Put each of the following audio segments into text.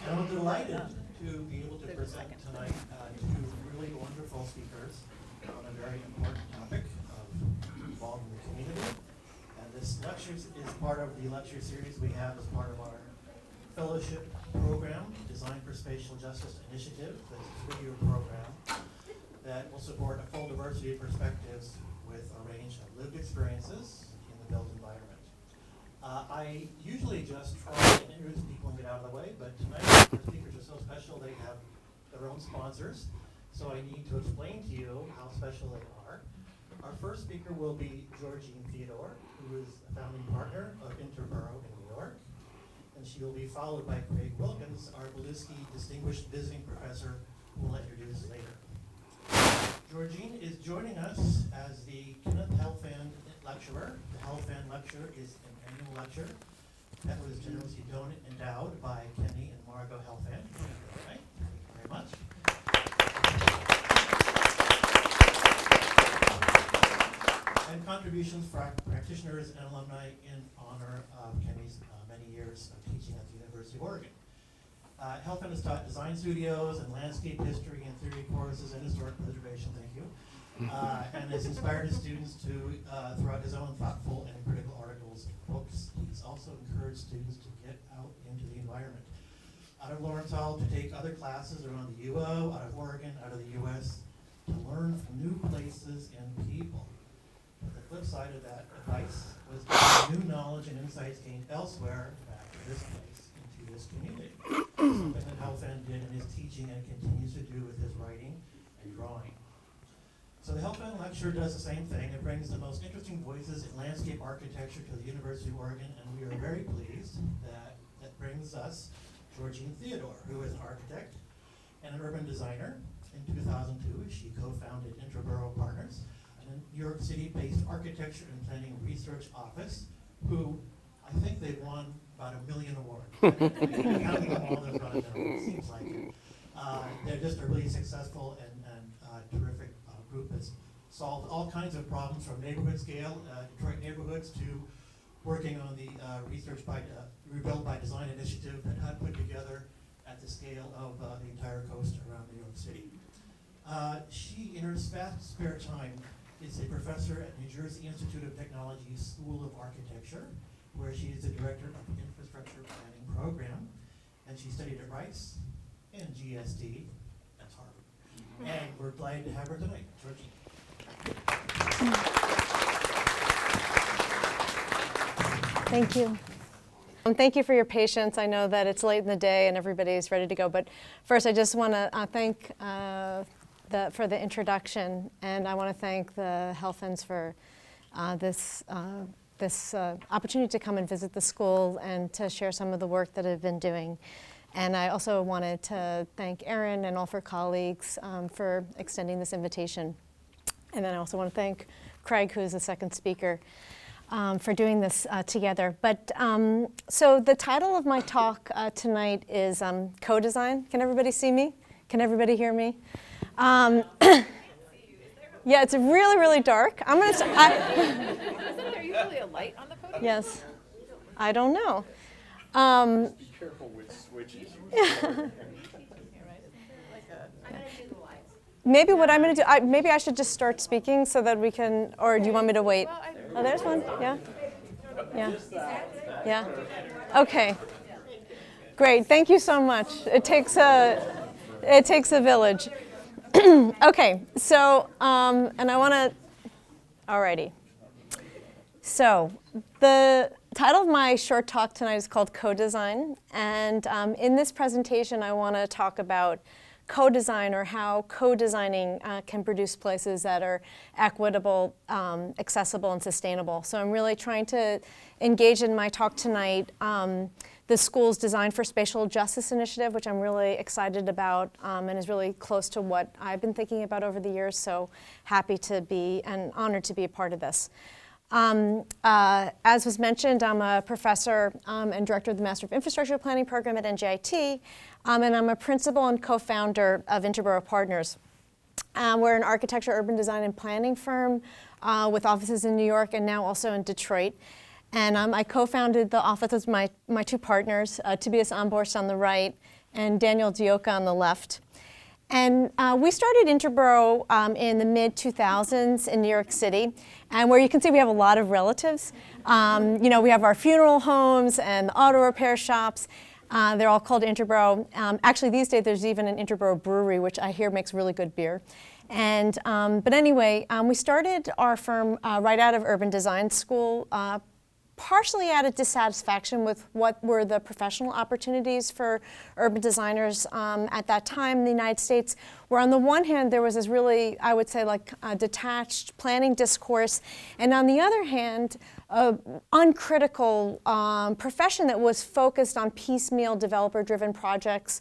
And I'm delighted to be able to present tonight two really wonderful speakers on a very important topic of involving the community. And this lecture is part of the lecture series we have as part of our fellowship program, Design for Spatial Justice Initiative. That's a 3-year program that will support a full diversity of perspectives with a range of lived experiences in the built environment. I usually just try and introduce people and get out of the way, but tonight our speakers are so special they have their own sponsors, so I need to explain to you how special they are. Our first speaker will be Georgeen Theodore, who is a founding partner of Interboro in New York, and she will be followed by Craig Wilkins, our Belusky Distinguished Visiting Professor, who will introduce later. Georgeen is joining us as the Kenneth Helphand Lecturer. The Helphand Lecture is an annual lecture that was generously endowed by Kenny and Margot Helphand. Thank you very much. And contributions from practitioners and alumni in honor of Kenny's many years of teaching at the University of Oregon. Helphand has taught design studios and landscape history and theory courses and historic preservation, thank you, and has inspired his students to throughout his own thoughtful and critical articles and books. He's also encouraged students to get out into the environment. Out of Lawrence Hall to take other classes around the UO, out of Oregon, out of the US, to learn from new places and people. But the flip side of that advice was new knowledge and insights gained elsewhere back to this place, into this community. Something that Helphand did in his teaching and continues to do with his writing and drawing. So the Helphand Lecture does the same thing. It brings the most interesting voices in landscape architecture to the University of Oregon, and we are very pleased that that brings us Georgeen Theodore, who is an architect and an urban designer. In 2002, she co-founded Interboro Partners, a New York City-based architecture and planning research office, who I think they've won about 1 million awards. Counting them all, there's about 1 million, it seems like it. They're just a really successful and terrific group that's solved all kinds of problems from neighborhood scale, Detroit neighborhoods, to working on the Rebuild by Design initiative that HUD put together at the scale of the entire coast around New York City. She, in her spare time, is a professor at New Jersey Institute of Technology School of Architecture, where she is the director of the Infrastructure Planning Program, and she studied at Rice and GSD, that's Harvard. And we're glad to have her tonight. Georgeen. Thank you. Thank you for your patience. I know that it's late in the day and everybody's ready to go, but first I just want to thank for the introduction, and I want to thank the Helphands for this opportunity to come and visit the school and to share some of the work that I've been doing. And I also wanted to thank Erin and all of her colleagues for extending this invitation. And then I also want to thank Craig, who is the second speaker, for doing this together. But so the title of my talk tonight is Co-Design. Can everybody see me? Can everybody hear me? Yeah, it's really, really dark. I'm going to Isn't there usually a light on the podium? Yes. I don't know. Be careful with switches. Maybe what I'm going to do, maybe I should just start speaking so that we can, or do you want me to wait? Oh, there's one. Yeah. Yeah. Yeah. Okay. Great. Thank you so much. It takes a village. Okay. So, and I want to. Alrighty. So, the title of my short talk tonight is called Co-Design, and in this presentation, I want to talk about co-design, or how co-designing can produce places that are equitable, accessible, and sustainable. So I'm really trying to engage in my talk tonight the school's Design for Spatial Justice initiative, which I'm really excited about and is really close to what I've been thinking about over the years. So happy to be and honored to be a part of this. As was mentioned, I'm a professor and director of the Master of Infrastructure Planning program at NJIT, and I'm a principal and co-founder of Interboro Partners. We're an architecture, urban design, and planning firm with offices in New York and now also in Detroit. And I co-founded the office with my two partners, Tobias Amborst on the right and Daniel Dioka on the left. And we started Interboro in the mid-2000s in New York City, and where you can see we have a lot of relatives. You know, we have our funeral homes and the auto repair shops. They're all called Interboro. Actually, these days there's even an Interboro brewery, which I hear makes really good beer. And but anyway, we started our firm right out of urban design school, partially out of dissatisfaction with what were the professional opportunities for urban designers at that time in the United States, where on the one hand there was this really, I would say, like detached planning discourse, and on the other hand, uncritical profession that was focused on piecemeal developer-driven projects,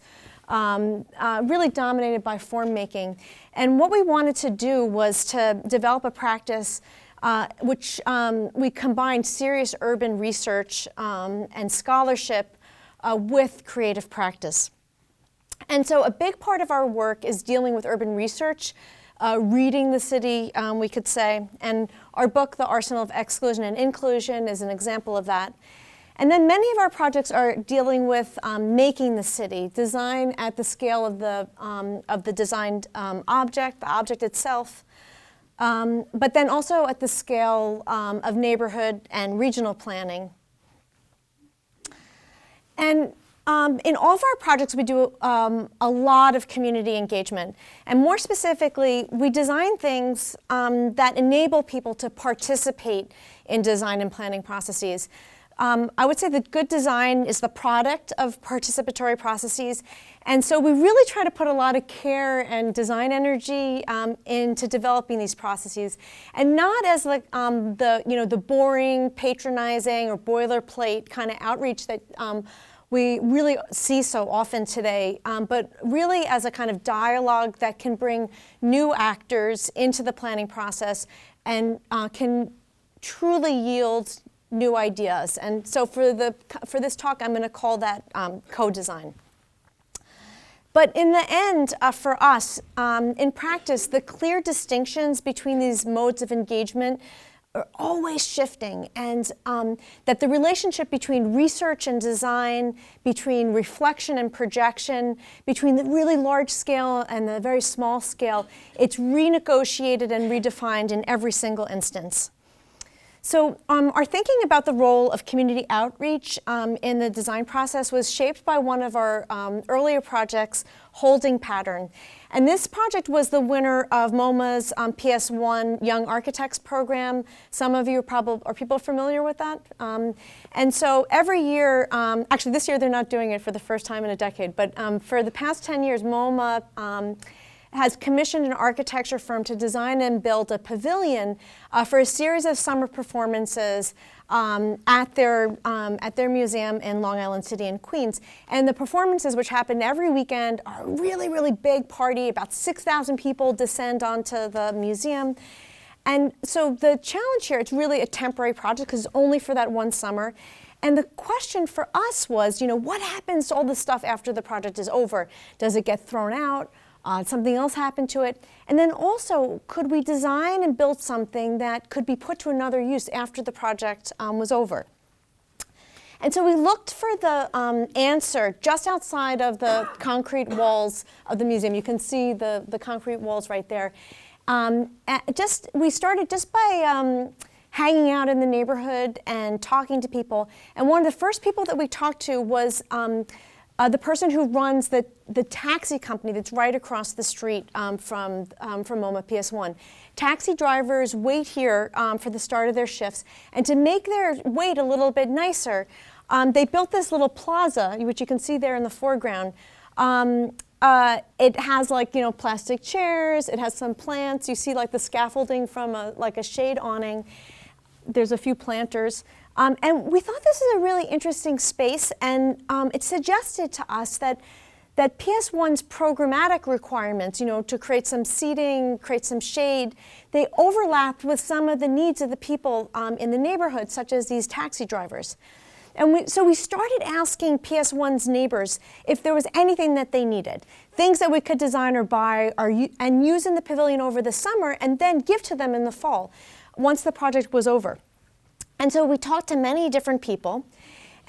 really dominated by form making. And what we wanted to do was to develop a practice which we combined serious urban research and scholarship with creative practice. And so a big part of our work is dealing with urban research, reading the city, we could say, and our book, The Arsenal of Exclusion and Inclusion, is an example of that. And then many of our projects are dealing with making the city, design at the scale of the designed object, the object itself, but then also at the scale of neighborhood and regional planning. And in all of our projects, we do a lot of community engagement. And more specifically, we design things that enable people to participate in design and planning processes. I would say that good design is the product of participatory processes. And so we really try to put a lot of care and design energy into developing these processes, and not as like the boring, patronizing, or boilerplate kind of outreach that we really see so often today, but really as a kind of dialogue that can bring new actors into the planning process and can truly yield new ideas. And so for this talk, I'm going to call that co-design. But in the end, for us, in practice, the clear distinctions between these modes of engagement are always shifting, and that the relationship between research and design, between reflection and projection, between the really large scale and the very small scale, it's renegotiated and redefined in every single instance. So our thinking about the role of community outreach in the design process was shaped by one of our earlier projects, Holding Pattern. And this project was the winner of MoMA's PS1 Young Architects program. Some of you are people familiar with that? And so every year, actually this year they're not doing it for the first time in a decade, but for the past 10 years, MoMA has commissioned an architecture firm to design and build a pavilion for a series of summer performances at their museum in Long Island City in Queens. And the performances, which happen every weekend, are a really, really big party. About 6,000 people descend onto the museum. And so the challenge here, it's really a temporary project because it's only for that one summer. And the question for us was, what happens to all the stuff after the project is over? Does it get thrown out? Something else happened to it? And then also, could we design and build something that could be put to another use after the project was over? And so we looked for the answer just outside of the concrete walls of the museum. You can see the concrete walls right there. We started just by hanging out in the neighborhood and talking to people. And one of the first people that we talked to was the person who runs the taxi company that's right across the street from MoMA PS1. Taxi drivers wait here for the start of their shifts, and to make their wait a little bit nicer, they built this little plaza, which you can see there in the foreground. It has plastic chairs, it has some plants, you see the scaffolding from a shade awning. There's a few planters. And we thought this is a really interesting space, and it suggested to us that PS1's programmatic requirements, to create some seating, create some shade, they overlapped with some of the needs of the people in the neighborhood, such as these taxi drivers. And so we started asking PS1's neighbors if there was anything that they needed, things that we could design or buy and use in the pavilion over the summer, and then give to them in the fall, once the project was over. And so we talked to many different people,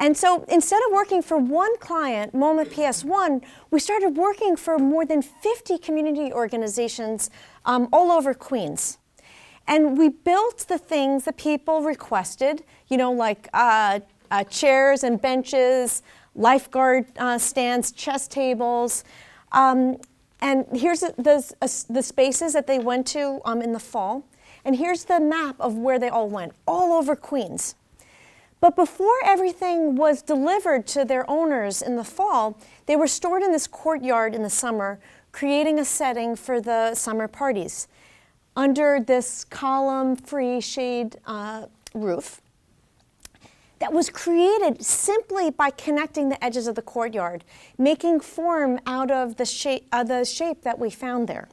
And so instead of working for one client, MoMA PS1, we started working for more than 50 community organizations all over Queens. And we built the things that people requested, like chairs and benches, lifeguard stands, chess tables. And here's the spaces that they went to in the fall. And here's the map of where they all went, all over Queens. But before everything was delivered to their owners in the fall, they were stored in this courtyard in the summer, creating a setting for the summer parties under this column-free shade roof that was created simply by connecting the edges of the courtyard, making form out of the shape that we found there.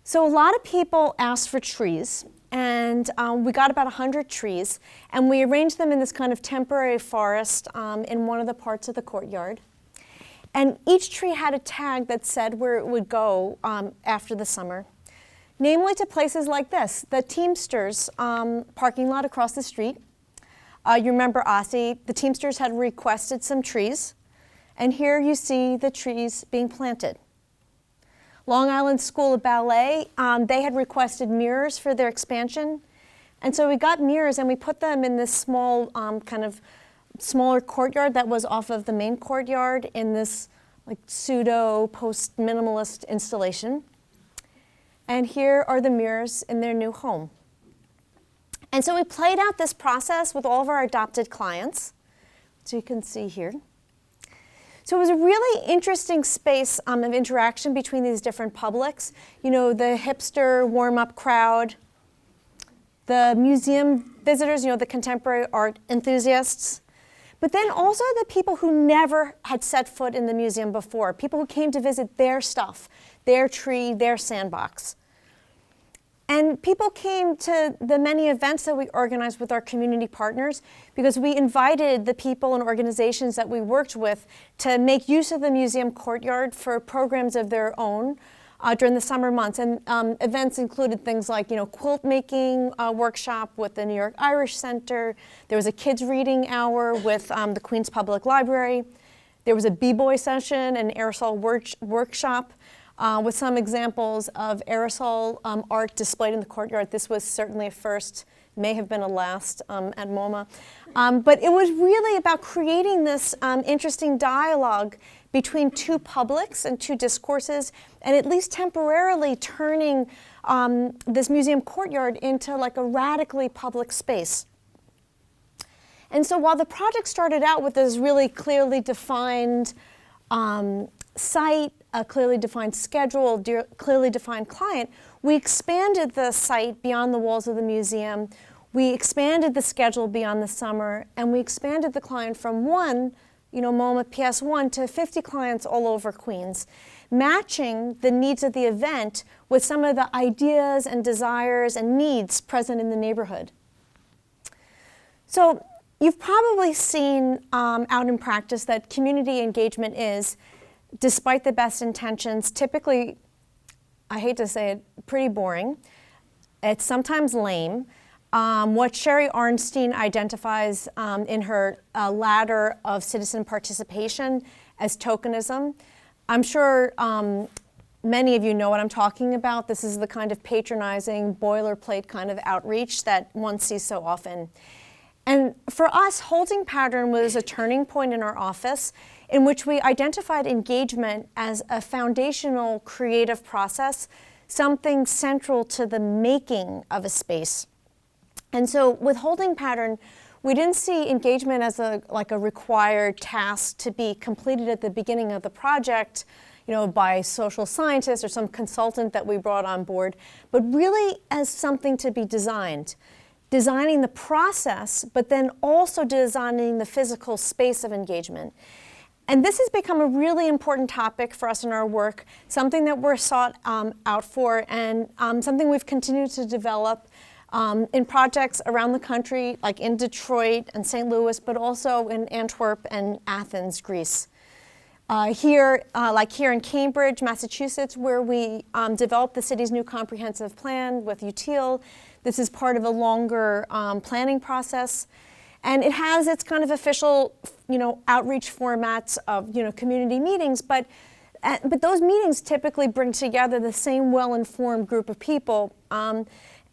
So a lot of people asked for trees, and we got about 100 trees, and we arranged them in this kind of temporary forest in one of the parts of the courtyard. And each tree had a tag that said where it would go after the summer, namely to places like this, the Teamsters parking lot across the street. You remember Aussie, the Teamsters had requested some trees, and here you see the trees being planted. Long Island School of Ballet, they had requested mirrors for their expansion. And so we got mirrors and we put them in this small, kind of smaller courtyard that was off of the main courtyard in this like pseudo post-minimalist installation. And here are the mirrors in their new home. And so we played out this process with all of our adopted clients. So you can see here. So it was a really interesting space of interaction between these different publics. The hipster warm-up crowd, the museum visitors, the contemporary art enthusiasts, but then also the people who never had set foot in the museum before, people who came to visit their stuff, their tree, their sandbox. And people came to the many events that we organized with our community partners because we invited the people and organizations that we worked with to make use of the museum courtyard for programs of their own during the summer months. And events included things like, quilt making workshop with the New York Irish Center. There was a kids reading hour with the Queens Public Library. There was a b-boy session and aerosol workshop. With some examples of aerosol art displayed in the courtyard. This was certainly a first, may have been a last at MoMA. But it was really about creating this interesting dialogue between two publics and two discourses, and at least temporarily turning this museum courtyard into like a radically public space. And so while the project started out with this really clearly defined site, a clearly defined schedule, clearly defined client, we expanded the site beyond the walls of the museum. We expanded the schedule beyond the summer, and we expanded the client from one, MoMA PS1 to 50 clients all over Queens, matching the needs of the event with some of the ideas and desires and needs present in the neighborhood. So you've probably seen out in practice that community engagement is, despite the best intentions, typically, I hate to say it, pretty boring. It's sometimes lame. What Sherry Arnstein identifies in her ladder of citizen participation as tokenism. I'm sure many of you know what I'm talking about. This is the kind of patronizing, boilerplate kind of outreach that one sees so often. And for us, holding pattern was a turning point in our office in which we identified engagement as a foundational creative process, something central to the making of a space. And so with holding pattern, we didn't see engagement as a required task to be completed at the beginning of the project, by social scientists or some consultant that we brought on board, but really as something to be designed. Designing the process, but then also designing the physical space of engagement. And this has become a really important topic for us in our work, something that we're sought out for, and something we've continued to develop in projects around the country, like in Detroit and St. Louis, but also in Antwerp and Athens, Greece. Here in Cambridge, Massachusetts, where we developed the city's new comprehensive plan with UTIL. This is part of a longer planning process. And it has its kind of official, outreach formats of, community meetings, but those meetings typically bring together the same well-informed group of people. And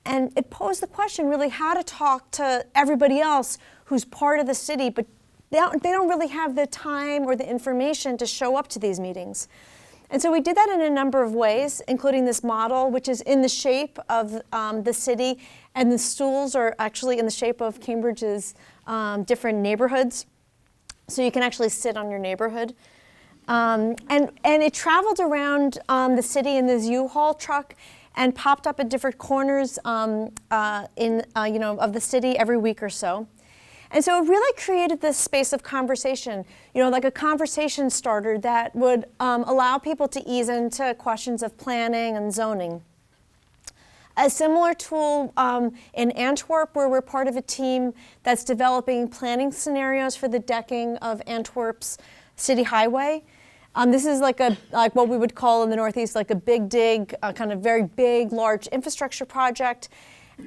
it posed the question really how to talk to everybody else who's part of the city, but they don't really have the time or the information to show up to these meetings. And so we did that in a number of ways, including this model, which is in the shape of the city, and the stools are actually in the shape of Cambridge's different neighborhoods. So you can actually sit on your neighborhood. And it traveled around the city in this U-Haul truck and popped up at different corners of the city every week or so. And so it really created this space of conversation, like a conversation starter that would allow people to ease into questions of planning and zoning. A similar tool in Antwerp, where we're part of a team that's developing planning scenarios for the decking of Antwerp's city highway. This is like what we would call in the Northeast like a big dig, kind of very big, large infrastructure project.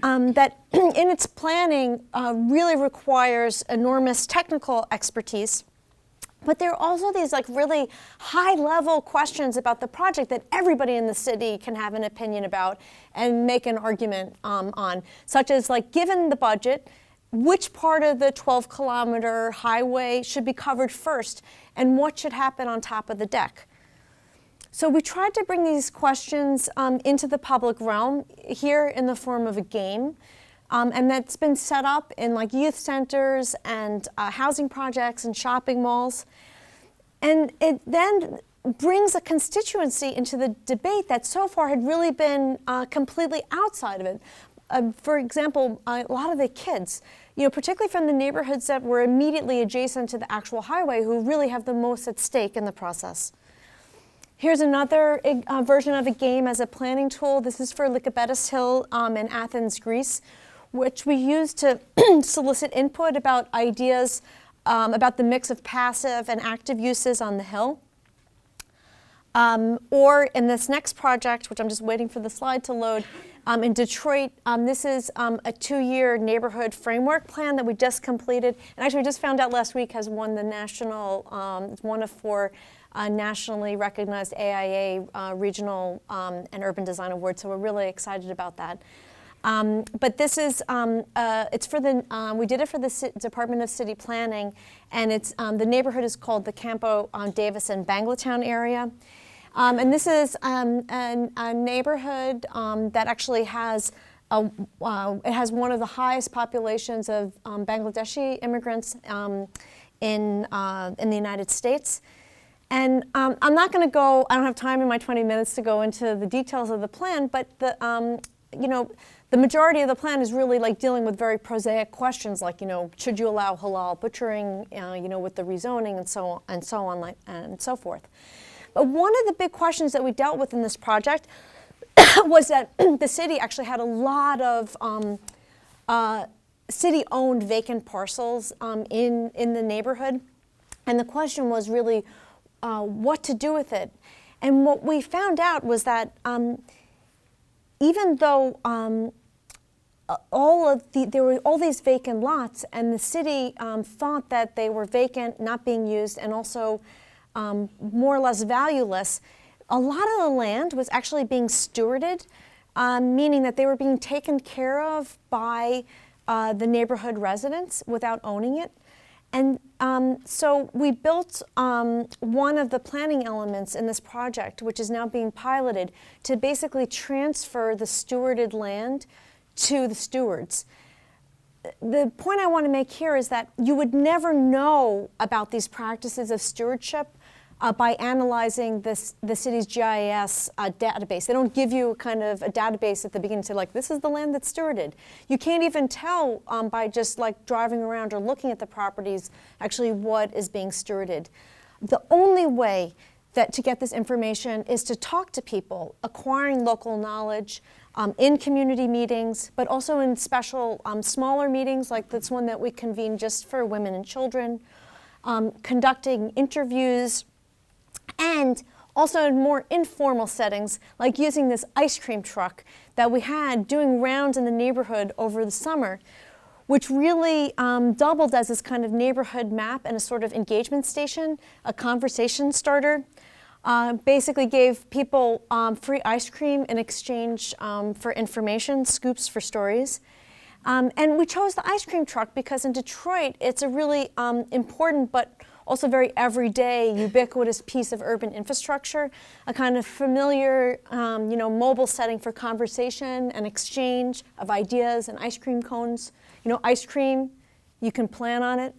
That in its planning really requires enormous technical expertise. But there are also these really high-level questions about the project that everybody in the city can have an opinion about and make an argument on, such as given the budget, which part of the 12-kilometer highway should be covered first and what should happen on top of the deck. So we tried to bring these questions into the public realm here in the form of a game. And that's been set up in youth centers and housing projects and shopping malls. And it then brings a constituency into the debate that so far had really been completely outside of it. For example, a lot of the kids, particularly from the neighborhoods that were immediately adjacent to the actual highway, who really have the most at stake in the process. Here's another version of a game as a planning tool. This is for Lycabettus Hill in Athens, Greece, which we use to solicit input about ideas about the mix of passive and active uses on the hill. Or in this next project, which I'm just waiting for the slide to load, in Detroit, this is a 2-year neighborhood framework plan that we just completed. And actually, we just found out last week has won the national, it's one of 4 nationally recognized AIA regional and urban design awards. So we're really excited about that. But this is, it's for we did it for the Department of City Planning, and it's, the neighborhood is called the Campo Davis and Banglatown area. And this is a neighborhood that actually has, it has one of the highest populations of Bangladeshi immigrants in the United States. And I'm not going to go, I don't have time in my 20 minutes to go into the details of the plan, but the majority of the plan is really dealing with very prosaic questions like, should you allow halal butchering, with the rezoning and so on and so forth. But one of the big questions that we dealt with in this project was that the city actually had a lot of city-owned vacant parcels in the neighborhood. And the question was really what to do with it. And what we found out was that even though there were all these vacant lots, and the city thought that they were vacant, not being used, and also more or less valueless, a lot of the land was actually being stewarded, meaning that they were being taken care of by the neighborhood residents without owning it. And so we built one of the planning elements in this project, which is now being piloted, to basically transfer the stewarded land to the stewards. The point I want to make here is that you would never know about these practices of stewardship by analyzing the city's GIS database. They don't give you kind of a database at the beginning to say, this is the land that's stewarded. You can't even tell by just driving around or looking at the properties actually what is being stewarded. The only way to get this information is to talk to people, acquiring local knowledge in community meetings, but also in special smaller meetings like this one that we convened just for women and children, conducting interviews, and also in more informal settings, like using this ice cream truck that we had doing rounds in the neighborhood over the summer, which really doubled as this kind of neighborhood map and a sort of engagement station, a conversation starter. Basically gave people free ice cream in exchange for information, scoops for stories. And we chose the ice cream truck because in Detroit, it's a really important but also very everyday, ubiquitous piece of urban infrastructure, a kind of familiar, mobile setting for conversation and exchange of ideas and ice cream cones. Ice cream, you can plan on it.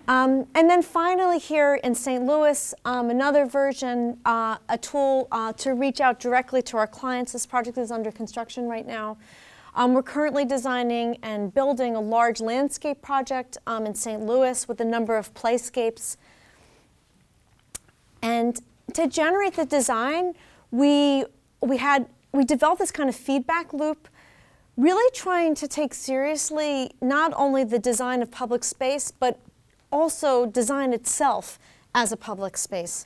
And then finally here in St. Louis, another version, a tool to reach out directly to our clients. This project is under construction right now. We're currently designing and building a large landscape project in St. Louis with a number of playscapes. And to generate the design, we developed this kind of feedback loop, really trying to take seriously not only the design of public space, but also design itself as a public space.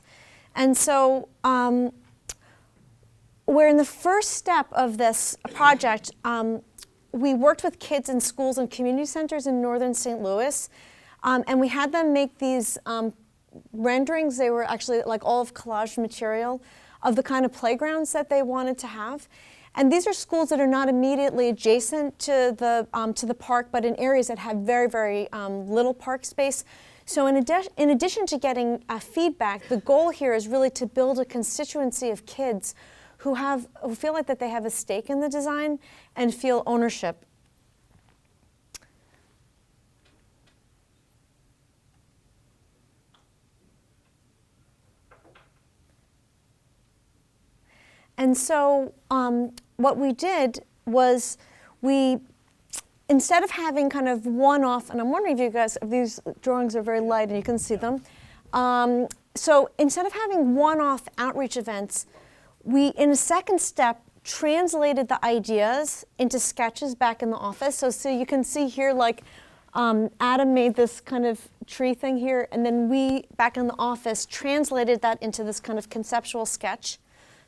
And so where in the first step of this project, we worked with kids in schools and community centers in northern St. Louis, and we had them make these renderings. They were actually like all of collage material of the kind of playgrounds that they wanted to have. And these are schools that are not immediately adjacent to the park, but in areas that have very, very little park space. So in addition to getting feedback, the goal here is really to build a constituency of kids who feel like that they have a stake in the design and feel ownership. And so what we did was instead of having kind of one-off, and I'm wondering if these drawings are very light and you can see them. So instead of having one-off outreach events, we, in a second step, translated the ideas into sketches back in the office. So you can see here, like, Adam made this kind of tree thing here, and then we, back in the office, translated that into this kind of conceptual sketch.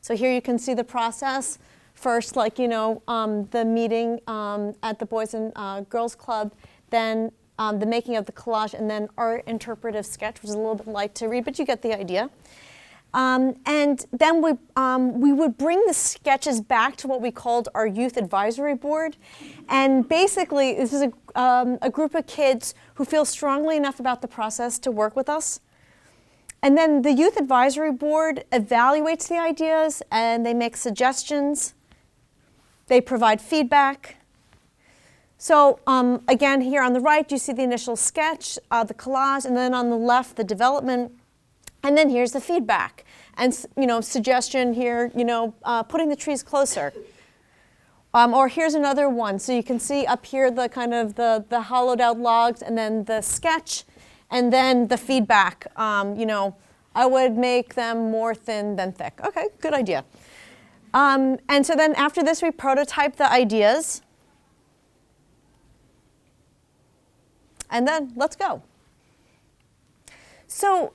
So here you can see the process. First, the meeting at the Boys and Girls Club, then the making of the collage, and then our interpretive sketch, which is a little bit light to read, but you get the idea. And then we would bring the sketches back to what we called our youth advisory board. And basically, this is a group of kids who feel strongly enough about the process to work with us. And then the youth advisory board evaluates the ideas and they make suggestions. They provide feedback. So again, here on the right, you see the initial sketch, the collage, and then on the left, the development. And then here's the feedback and suggestion here, putting the trees closer. Or here's another one. So you can see up here the kind of the hollowed out logs, and then the sketch, and then the feedback. I would make them more thin than thick. Okay, good idea. And so then after this, we prototype the ideas. And then let's go. So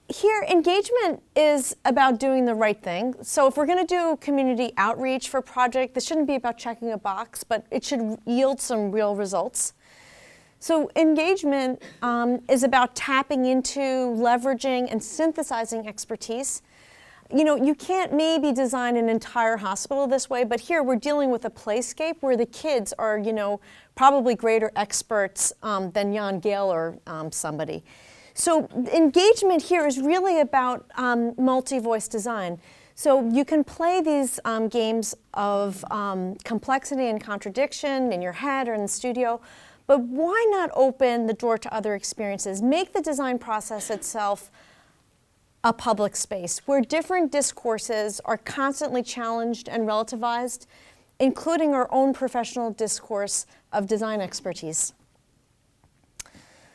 here, engagement is about doing the right thing. So if we're going to do community outreach for a project, this shouldn't be about checking a box, but it should yield some real results. So engagement is about tapping into, leveraging, and synthesizing expertise. You can't maybe design an entire hospital this way, but here we're dealing with a playscape where the kids are, probably greater experts than Jan Gale or somebody. So engagement here is really about multi-voice design. So you can play these games of complexity and contradiction in your head or in the studio, but why not open the door to other experiences? Make the design process itself a public space where different discourses are constantly challenged and relativized, including our own professional discourse of design expertise.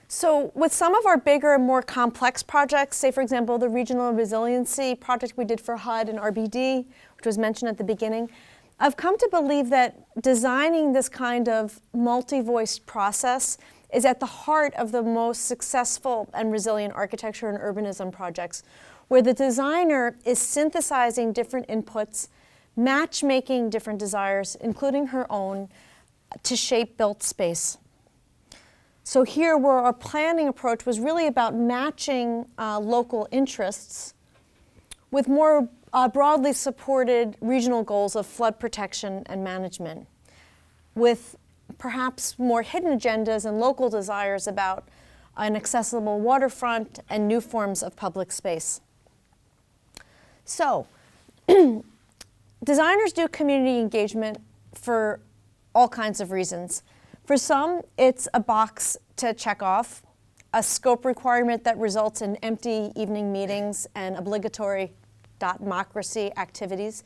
So with some of our bigger and more complex projects, say for example the regional resiliency project we did for HUD and RBD, which was mentioned at the beginning, I've come to believe that designing this kind of multi-voiced process is at the heart of the most successful and resilient architecture and urbanism projects, where the designer is synthesizing different inputs, matchmaking different desires, including her own, to shape built space. So here, where our planning approach was really about matching local interests with more broadly supported regional goals of flood protection and management, with perhaps more hidden agendas and local desires about an accessible waterfront and new forms of public space. So, designers do community engagement for all kinds of reasons. For some, it's a box to check off, a scope requirement that results in empty evening meetings and obligatory democracy activities.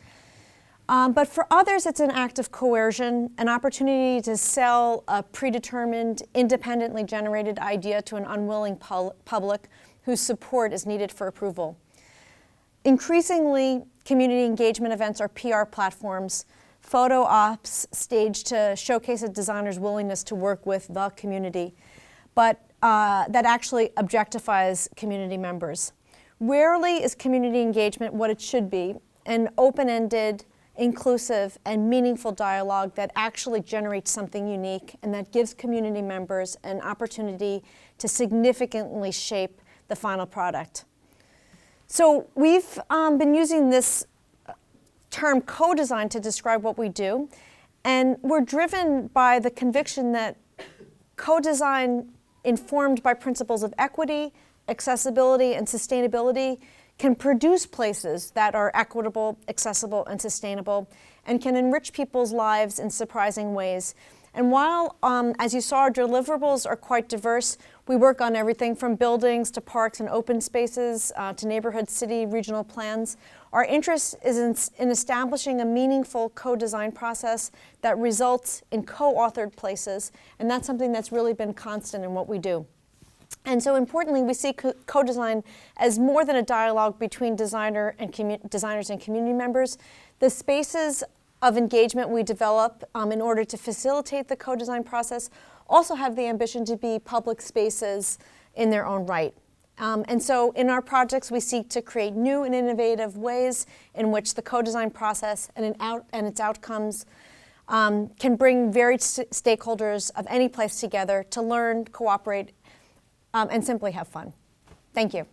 But for others, it's an act of coercion, an opportunity to sell a predetermined, independently generated idea to an unwilling public whose support is needed for approval. Increasingly, community engagement events are PR platforms, photo ops staged to showcase a designer's willingness to work with the community, but that actually objectifies community members. Rarely is community engagement what it should be, an open-ended, inclusive, and meaningful dialogue that actually generates something unique and that gives community members an opportunity to significantly shape the final product. So we've been using this term co-design to describe what we do, and we're driven by the conviction that co-design informed by principles of equity, accessibility, and sustainability can produce places that are equitable, accessible, and sustainable, and can enrich people's lives in surprising ways. And while, as you saw, our deliverables are quite diverse, we work on everything from buildings to parks and open spaces to neighborhood, city, regional plans. Our interest is in establishing a meaningful co-design process that results in co-authored places, and that's something that's really been constant in what we do. And so importantly, we see co-design as more than a dialogue between designers and community members. The spaces of engagement we develop in order to facilitate the co-design process also have the ambition to be public spaces in their own right. And so in our projects, we seek to create new and innovative ways in which the co-design process and its outcomes can bring varied stakeholders of any place together to learn, cooperate, and simply have fun. Thank you.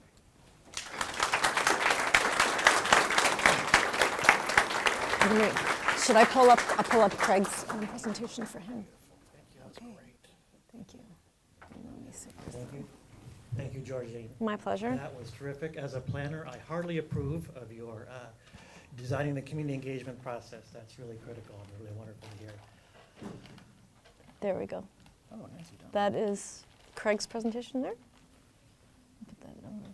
Should I pull up? I'll pull up Craig's presentation for him. Thank you, that's great. Thank you. Thank you. Thank you, Georgene. My pleasure. That was terrific. As a planner, I heartily approve of your designing the community engagement process. That's really critical and really wonderful to hear. There we go. Oh, nicely done. That is Craig's presentation there. Put that over there.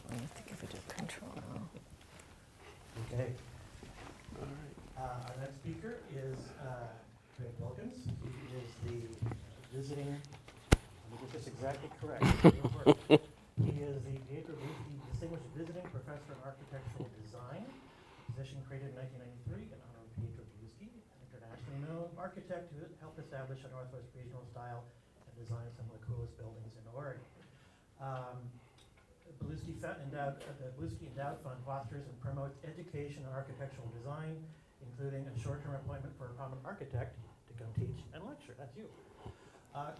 I think if we do control. Okay. Our next speaker is Wilkins. He is the visiting, let me get this exactly correct. He is the Distinguished Visiting Professor in Architectural Design, position created in 1993 in honor of Pietro Beluschi, an internationally known architect who helped establish a Northwest regional style and design some of the coolest buildings in Oregon. The Beluschi Endowed Fund fosters and promotes education in architectural design, including a short-term appointment for a prominent architect to come teach and lecture. That's you.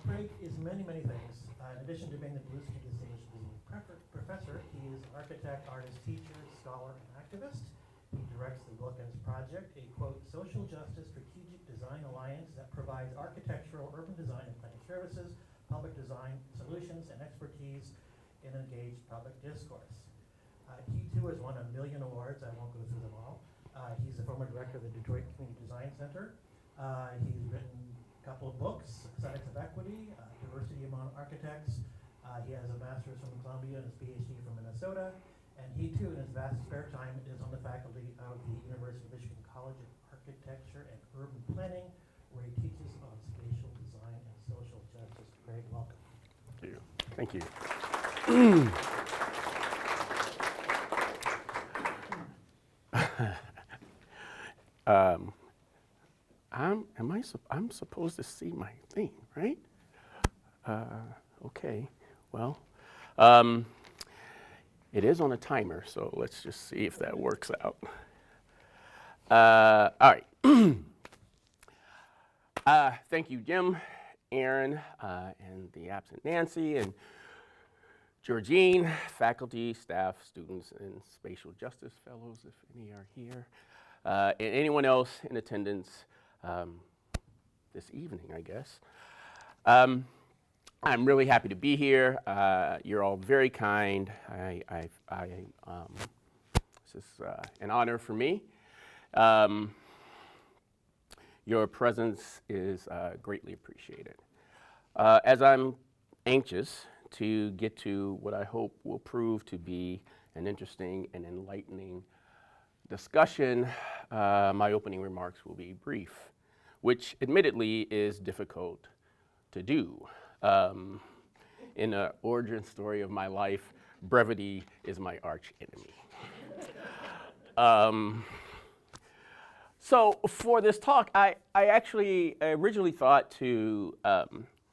Craig is many, many things. In addition to being the Beluschi Distinguished Visiting Professor, he is an architect, artist, teacher, scholar, and activist. He directs the Wilkins Project, a, quote, social justice strategic design alliance that provides architectural, urban design, and planning services, public design solutions, and expertise in engaged public discourse. He too has won 1 million awards. I won't go through them all. He's the former director of the Detroit Community Design Center. He's written a couple of books, Aesthetics of Equity, Diversity Among Architects. He has a master's from Columbia and his PhD from Minnesota. And he too, in his vast spare time, is on the faculty of the University of Michigan College of Architecture and Urban Planning, where he teaches on spatial design and social justice. Craig, welcome. Thank you. Thank you. I'm supposed to see my thing, right? Okay. Well, It is on a timer, so let's just see if that works out. All right. Thank you, Jim, Aaron, and the absent Nancy, and Georgeen, faculty, staff, students, and Spatial Justice Fellows, if any are here, and anyone else in attendance this evening, I guess. I'm really happy to be here. You're all very kind. This is an honor for me. Your presence is greatly appreciated. As I'm anxious to get to what I hope will prove to be an interesting and enlightening discussion, my opening remarks will be brief, which admittedly is difficult to do. In the origin story of my life, brevity is my arch enemy. So for this talk, I actually originally thought to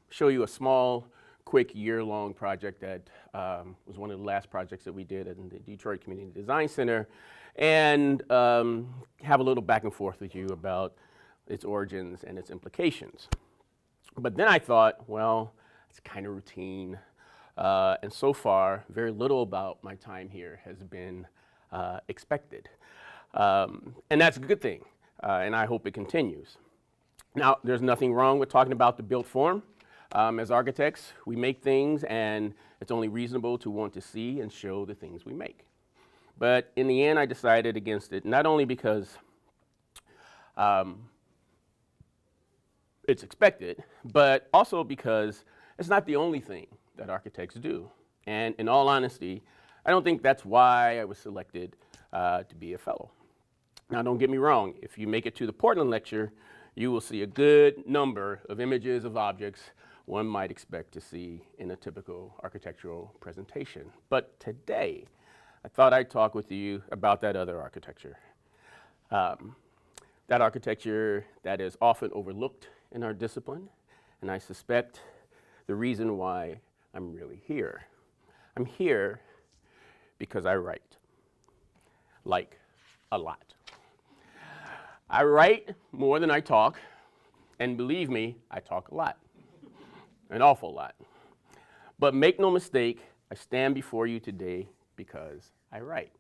show you a small, quick year-long project that was one of the last projects that we did in the Detroit Community Design Center, and have a little back and forth with you about its origins and its implications. But then I thought, well, it's kind of routine, and so far, very little about my time here has been expected. And that's a good thing, and I hope it continues. Now, there's nothing wrong with talking about the built form. As architects, we make things, and it's only reasonable to want to see and show the things we make. But in the end, I decided against it, not only because it's expected, but also because it's not the only thing that architects do. And in all honesty, I don't think that's why I was selected to be a fellow. Now, don't get me wrong. If you make it to the Portland lecture, you will see a good number of images of objects one might expect to see in a typical architectural presentation. But today, I thought I'd talk with you about that other architecture. That architecture that is often overlooked in our discipline, and I suspect the reason why I'm really here. I'm here because I write, like a lot. I write more than I talk, and believe me, I talk a lot, an awful lot. But make no mistake, I stand before you today because I write.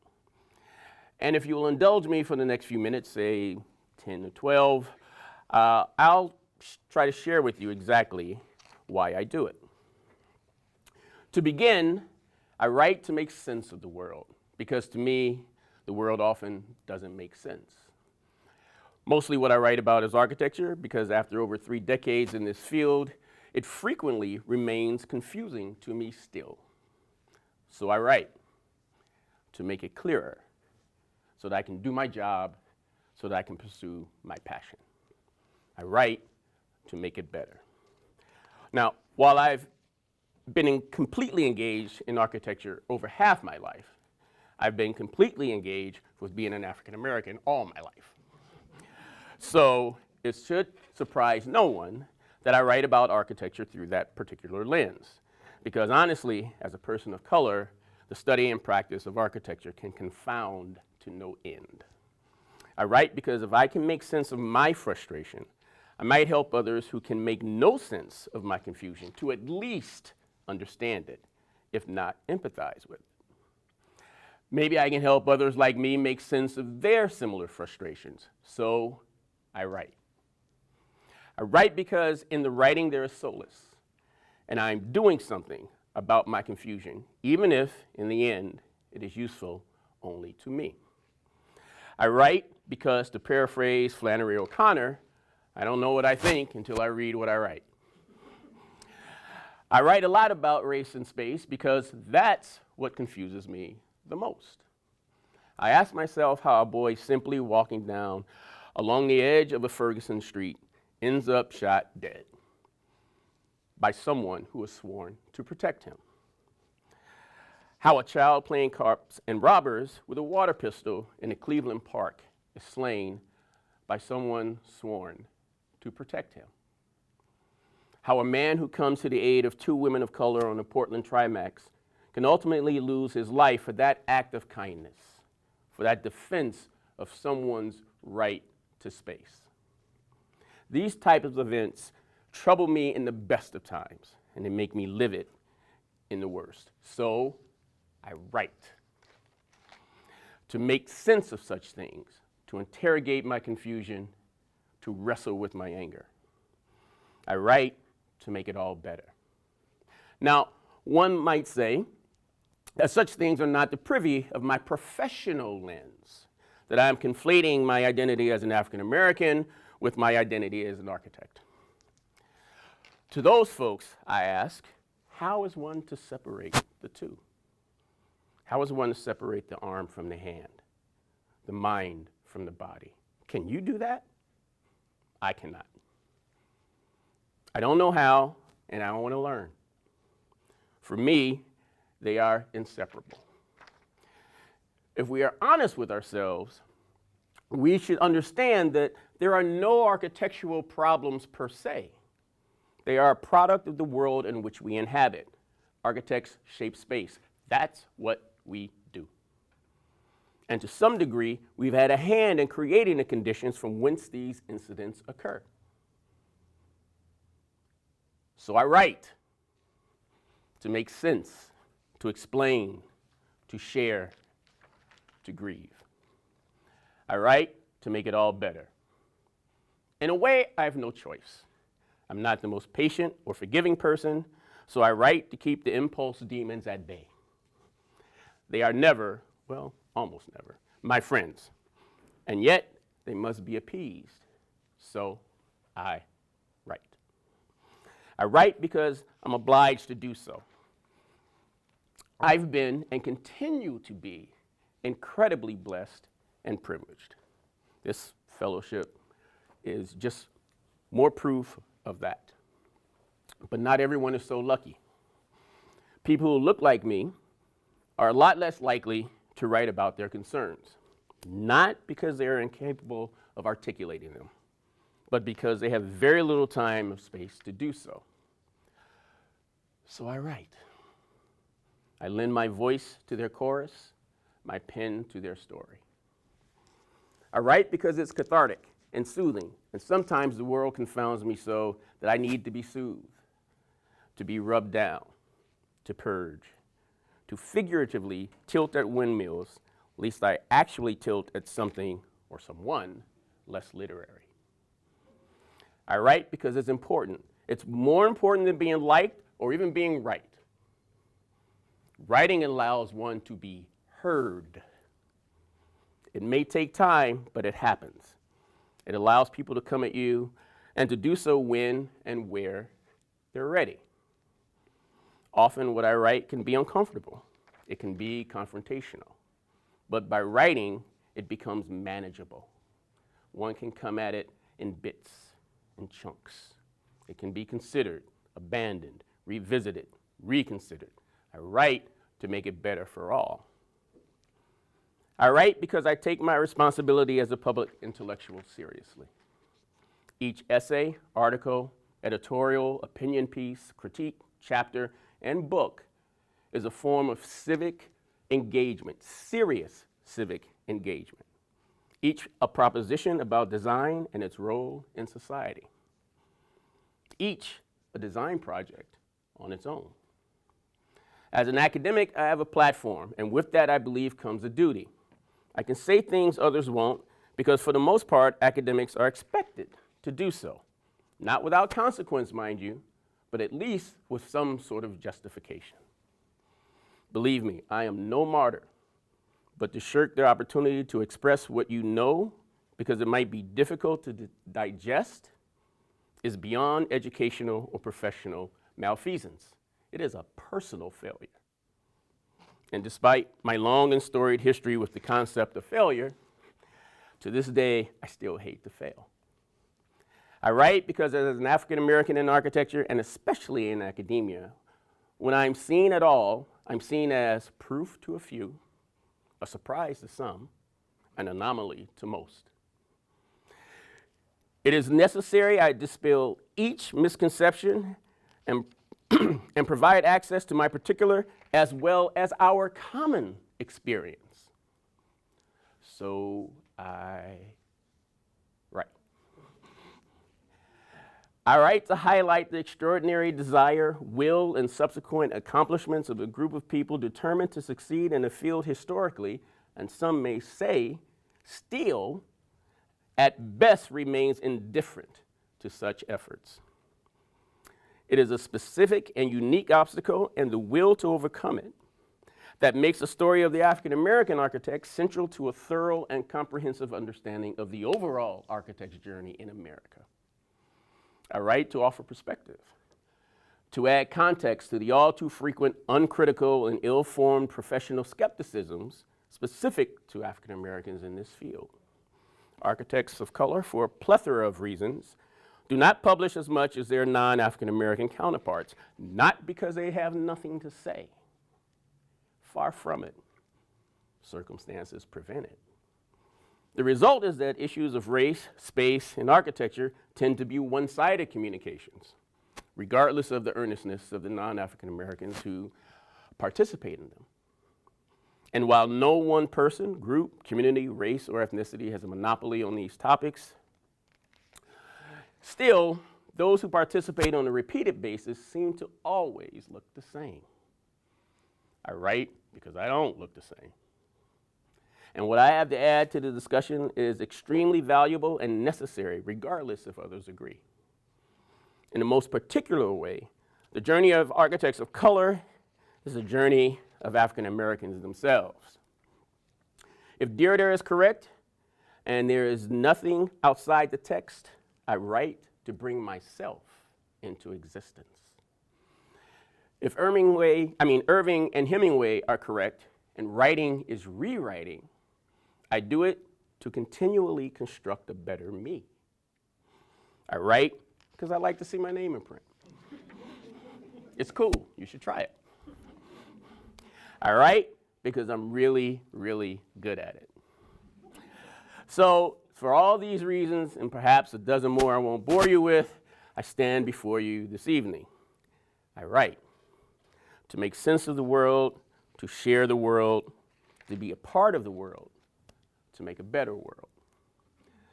And if you will indulge me for the next few minutes, say 10 to 12, I'll try to share with you exactly why I do it. To begin, I write to make sense of the world, because to me, the world often doesn't make sense. Mostly what I write about is architecture, because after over 3 decades in this field, it frequently remains confusing to me still. So I write to make it clearer, so that I can do my job, so that I can pursue my passion. I write to make it better. Now, while I've been completely engaged in architecture over half my life, I've been completely engaged with being an African American all my life. So it should surprise no one that I write about architecture through that particular lens. Because honestly, as a person of color, the study and practice of architecture can confound to no end. I write because if I can make sense of my frustration, I might help others who can make no sense of my confusion to at least understand it, if not empathize with it. Maybe I can help others like me make sense of their similar frustrations. So I write. I write because in the writing there is solace, and I'm doing something about my confusion, even if, in the end, it is useful only to me. I write because, to paraphrase Flannery O'Connor, I don't know what I think until I read what I write. I write a lot about race and space because that's what confuses me the most. I ask myself how a boy simply walking down along the edge of a Ferguson street ends up shot dead by someone who was sworn to protect him. How a child playing cops and robbers with a water pistol in a Cleveland park is slain by someone sworn to protect him. How a man who comes to the aid of 2 women of color on the Portland Trimax can ultimately lose his life for that act of kindness, for that defense of someone's right to space. These types of events trouble me in the best of times, and they make me livid in the worst. So I write to make sense of such things, to interrogate my confusion, to wrestle with my anger. I write to make it all better. Now, one might say that such things are not the privy of my professional lens, that I am conflating my identity as an African American with my identity as an architect. To those folks, I ask, how is one to separate the two? How is one to separate the arm from the hand, the mind from the body? Can you do that? I cannot. I don't know how, and I don't want to learn. For me, they are inseparable. If we are honest with ourselves, we should understand that there are no architectural problems per se. They are a product of the world in which we inhabit. Architects shape space. That's what we do. And to some degree, we've had a hand in creating the conditions from whence these incidents occur. So I write to make sense, to explain, to share, to grieve. I write to make it all better. In a way, I have no choice. I'm not the most patient or forgiving person, so I write to keep the impulse demons at bay. They are never, well, almost never, my friends, and yet they must be appeased, so I write. I write because I'm obliged to do so. I've been and continue to be incredibly blessed and privileged. This fellowship is just more proof of that. But not everyone is so lucky. People who look like me are a lot less likely to write about their concerns, not because they are incapable of articulating them, but because they have very little time or space to do so. So I write. I lend my voice to their chorus, my pen to their story. I write because it's cathartic and soothing, and sometimes the world confounds me so that I need to be soothed, to be rubbed down, to purge, to figuratively tilt at windmills, lest I actually tilt at something or someone less literary. I write because it's important. It's more important than being liked or even being right. Writing allows one to be heard. It may take time, but it happens. It allows people to come at you and to do so when and where they're ready. Often what I write can be uncomfortable. It can be confrontational. But by writing, it becomes manageable. One can come at it in bits and chunks. It can be considered, abandoned, revisited, reconsidered. I write to make it better for all. I write because I take my responsibility as a public intellectual seriously. Each essay, article, editorial, opinion piece, critique, chapter, and book is a form of civic engagement, serious civic engagement. Each a proposition about design and its role in society. Each a design project on its own. As an academic, I have a platform, and with that, I believe, comes a duty. I can say things others won't because, for the most part, academics are expected to do so. Not without consequence, mind you, but at least with some sort of justification. Believe me, I am no martyr, but to shirk the opportunity to express what you know because it might be difficult to digest is beyond educational or professional malfeasance. It is a personal failure. And despite my long and storied history with the concept of failure, to this day, I still hate to fail. I write because as an African American in architecture, and especially in academia, when I'm seen at all, I'm seen as proof to a few, a surprise to some, an anomaly to most. It is necessary I dispel each misconception and and provide access to my particular as well as our common experience. So I write. I write to highlight the extraordinary desire, will, and subsequent accomplishments of a group of people determined to succeed in a field historically, and some may say, still, at best remains indifferent to such efforts. It is a specific and unique obstacle and the will to overcome it that makes the story of the African American architect central to a thorough and comprehensive understanding of the overall architect's journey in America. I write to offer perspective, to add context to the all too frequent uncritical and ill-formed professional skepticisms specific to African Americans in this field. Architects of color, for a plethora of reasons, do not publish as much as their non-African American counterparts, not because they have nothing to say. Far from it. Circumstances prevent it. The result is that issues of race, space, and architecture tend to be one-sided communications, regardless of the earnestness of the non-African Americans who participate in them. And while no one person, group, community, race, or ethnicity has a monopoly on these topics, still, those who participate on a repeated basis seem to always look the same. I write because I don't look the same. And what I have to add to the discussion is extremely valuable and necessary, regardless if others agree. In the most particular way, the journey of architects of color is a journey of African Americans themselves. If Theodore is correct, and there is nothing outside the text, I write to bring myself into existence. If Irving and Hemingway are correct, and writing is rewriting, I do it to continually construct a better me. I write because I like to see my name in print. It's cool, you should try it. I write because I'm really, really good at it. So, for all these reasons, and perhaps a dozen more I won't bore you with, I stand before you this evening. I write to make sense of the world, to share the world, to be a part of the world, to make a better world.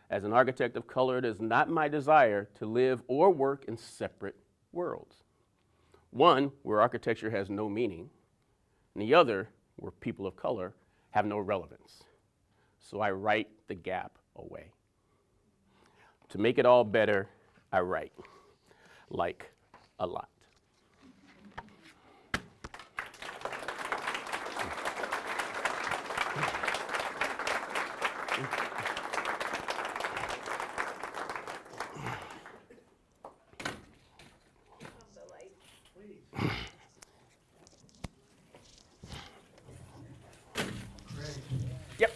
As an architect of color, it is not my desire to live or work in separate worlds. One, where architecture has no meaning, and the other, where people of color have no relevance. So I write the gap away. To make it all better, I write, like a lot. Yep.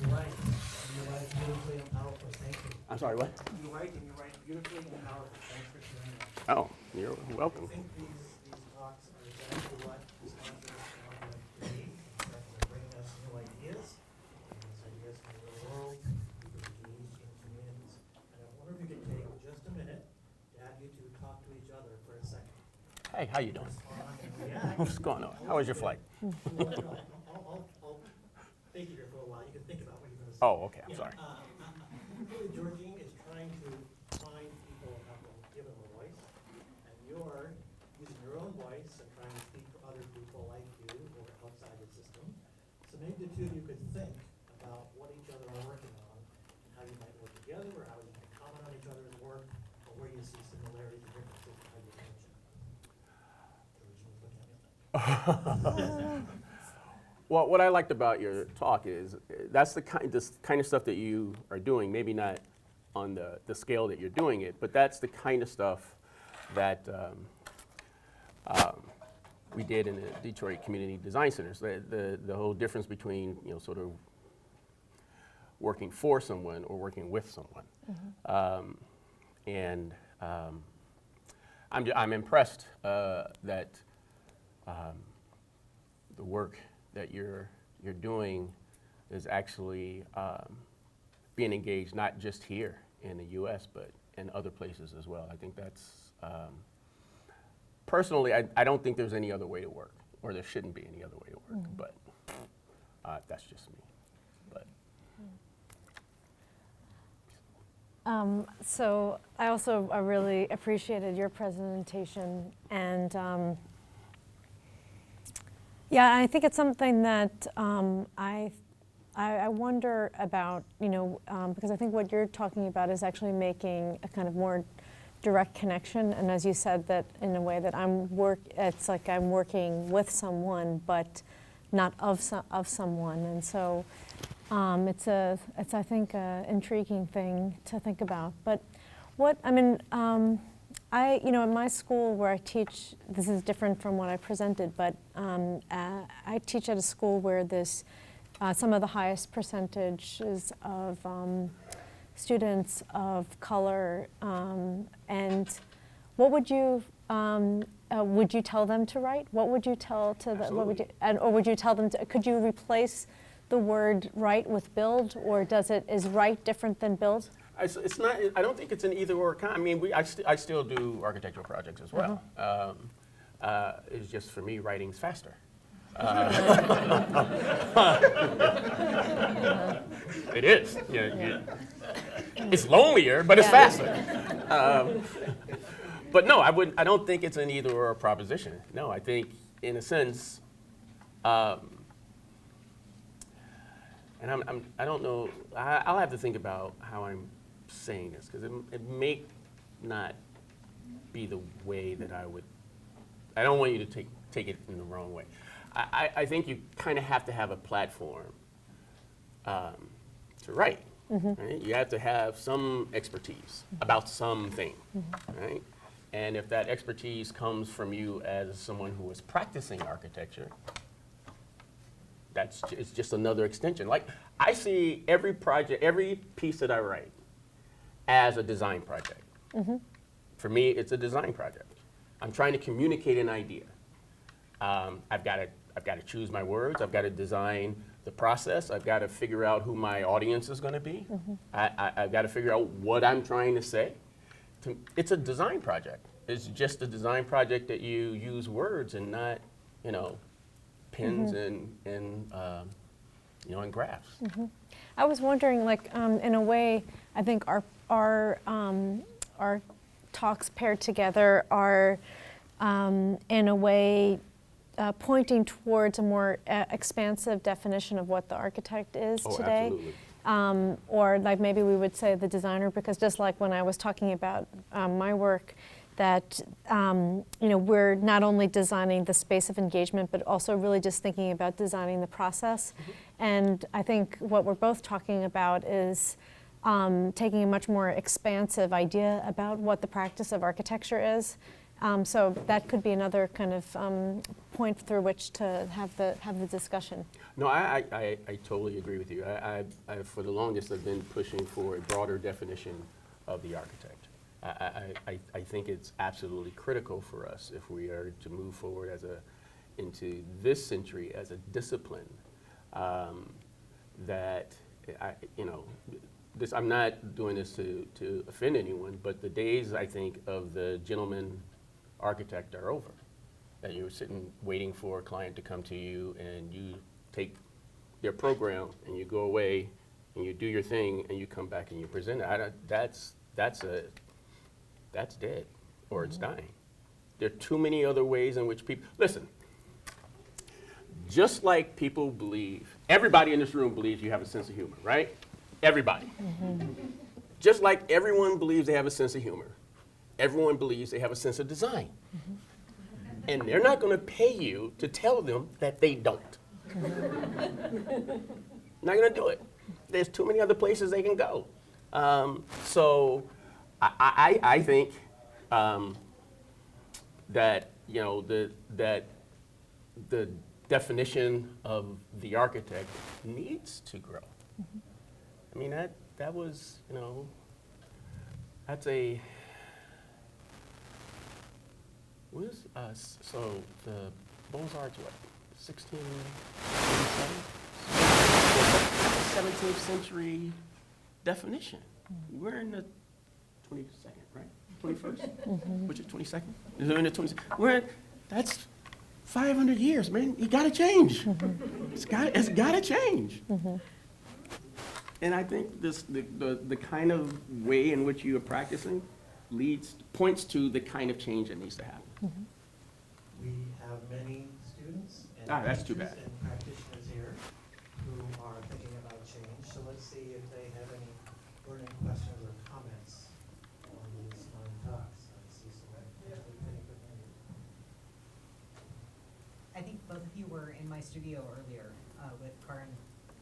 You write beautifully and powerfully. Thank you. I'm sorry, what? You write beautifully and powerfully. Thanks for sharing that. Oh, you're welcome. I think these talks are exactly what this conference wanted to be. They're bringing us new ideas, and these ideas from the real world, people engaged in communities. And I wonder if you could take just a minute to have you two talk to each other for a second. Hey, how you doing? Yeah. What's going on? How was your flight? I'll take you here for a while. You can think about what you're going to say. Oh, okay, I'm sorry. Really, Georgeen is trying to find people and have them give them a voice. And you're using your own voice and trying to speak for other people like you who are outside the system. So maybe the two of you could think about what each other are working on and how you might work together or how you might comment on each other's work or where you see similarities and differences in how you approach it. Georgeen's looking at me. Well, what I liked about your talk is that's the kind of stuff that you are doing, maybe not on the scale that you're doing it, but that's the kind of stuff that we did in the Detroit Community Design Centers. The whole difference between, sort of working for someone or working with someone. Mm-hmm. I'm impressed that the work that you're doing is actually being engaged not just here in the U.S. but in other places as well. I think that's personally, I don't think there's any other way to work, or there shouldn't be any other way to work, but that's just me. But. So I also really appreciated your presentation, and yeah, I think it's something that I wonder about, because I think what you're talking about is actually making a kind of more direct connection, and as you said, that in a way that it's like I'm working with someone, but not of someone, and so it's I think an intriguing thing to think about. But in my school where I teach, this is different from what I presented, but I teach at a school where there's some of the highest percentages of students of color, and what would you tell them to write? What would you tell to the, what would you, or would you tell them to, could you replace the word write with build, or is write different than build? It's not. I don't think it's an either or kind. I mean, I still do architectural projects as well. It's just for me, writing's faster. It is. It's lonelier, but it's faster. But no, I don't think it's an either or proposition. No, I think in a sense, and I don't know. I'll have to think about how I'm saying this, because it may not be the way that I would. I don't want you to take it in the wrong way. I think you kind of have to have a platform to write. Right? You have to have some expertise about something, right? And if that expertise comes from you as someone who is practicing architecture, it's just another extension. Like, I see every project, every piece that I write as a design project. For me, it's a design project. I'm trying to communicate an idea. I've got to choose my words. I've got to design the process. I've got to figure out who my audience is going to be. I've got to figure out what I'm trying to say. It's a design project. It's just a design project that you use words and not, pens and graphs. I was wondering, like, in a way, I think our talks paired together are, in a way, pointing towards a more expansive definition of what the architect is today. Absolutely. Or like maybe we would say the designer, because just like when I was talking about my work, that we're not only designing the space of engagement, but also really just thinking about designing the process. And I think what we're both talking about is taking a much more expansive idea about what the practice of architecture is. So that could be another kind of point through which to have the I No, I totally agree with you. I for the longest, I've been pushing for a broader definition of the architect. I think it's absolutely critical for us if we are to move forward into this century as a discipline. I'm not doing this to offend anyone, but the days, I think, of the gentleman architect are over. That you're sitting waiting for a client to come to you and you take their program and you go away and you do your thing and you come back and you present it. That's dead, or it's dying. There are too many other ways in which people, listen, just like people believe, everybody in this room believes you have a sense of humor, right? Everybody. Just like everyone believes they have a sense of humor, everyone believes they have a sense of design. And they're not going to pay you to tell them that they don't. Not going to do it. There's too many other places they can go. So I think that the definition of the architect needs to grow. I mean, that was, that's a, so the Beaux-Arts, what, 1687? 17th century definition. We're in the 22nd, right? 21st? Which is 22nd? Is it in the 22nd? That's 500 years, man. You gotta change. It's gotta change. And I think the kind of way in which you are practicing points to the kind of change that needs to happen. We have many students and that's too teachers bad. and practitioners here who are thinking about change. So let's see if they have any burning questions or comments on these fun talks. I see someone actually putting their hand up. I think both of you were in my studio earlier with Karin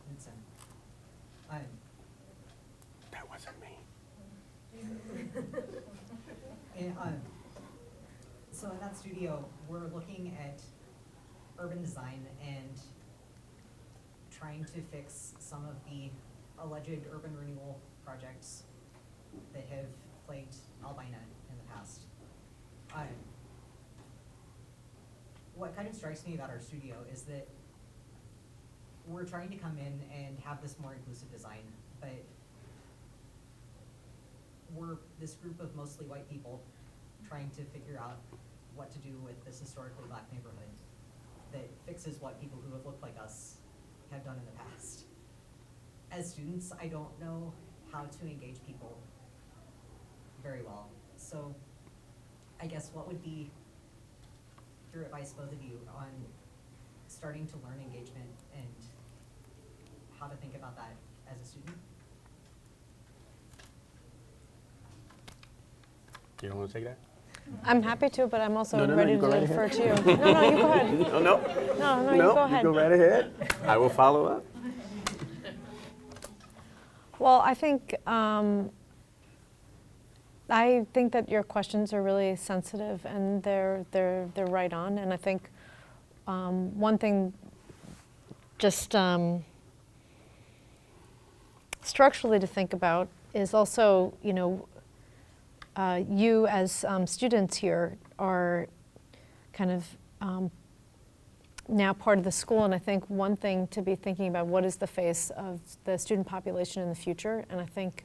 Vincent. That wasn't me. And, so in that studio, we're looking at urban design and trying to fix some of the alleged urban renewal projects that have plagued Albina in the past. What kind of strikes me about our studio is that we're trying to come in and have this more inclusive design, but we're this group of mostly white people trying to figure out what to do with this historically black neighborhood that fixes what people who have looked like us have done in the past. As students, I don't know how to engage people very well. So I guess what would be your advice, both of you, on starting to learn engagement and how to think about that as a student? You don't want to take that? I'm happy to, but I'm also No, ready you to go right defer ahead. to you. No, you go ahead. No, No, you go ahead. You go right ahead. I will follow up. Well, I think that your questions are really sensitive, and they're right on. And I think one thing, just structurally to think about, is also, you as students here are kind of now part of the school, and I think one thing to be thinking about, what is the face of the student population in the future? And I think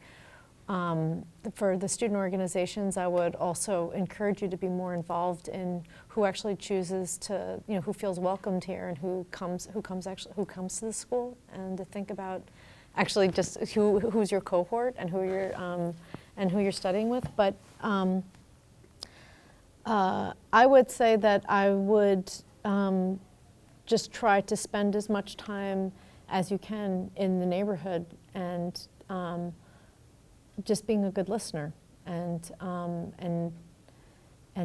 for the student organizations, I would also encourage you to be more involved in who actually chooses to, who feels welcomed here and who comes to the school, and to think about actually just who's your cohort and who you're studying with. But I would say that I would just try to spend as much time as you can in the neighborhood, and just being a good listener, and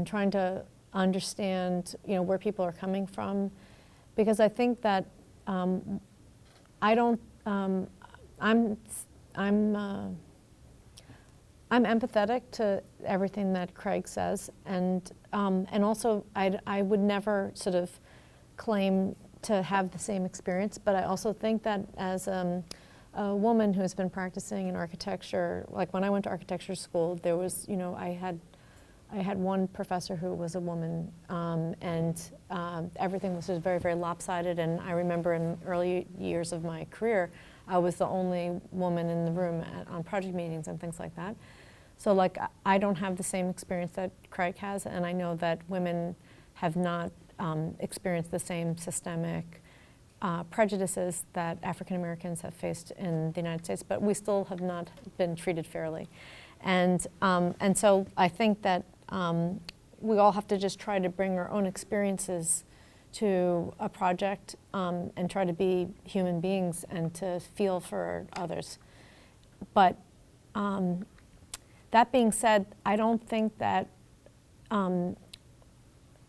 trying to understand where people are coming from, because I think that I'm empathetic to everything that Craig says, and also I would never sort of claim to have the same experience, but I also think that as a woman who's been practicing in architecture, like when I went to architecture school, there was, I had one professor who was a woman, and everything was just very, very lopsided. And I remember in early years of my career, I was the only woman in the room on project meetings and things like that. So like, I don't have the same experience that Craig has, and I know that women have not experienced the same systemic prejudices that African Americans have faced in the United States, but we still have not been treated fairly. And so I think that we all have to just try to bring our own experiences to a project, and try to be human beings and to feel for others. But that being said, I don't think that,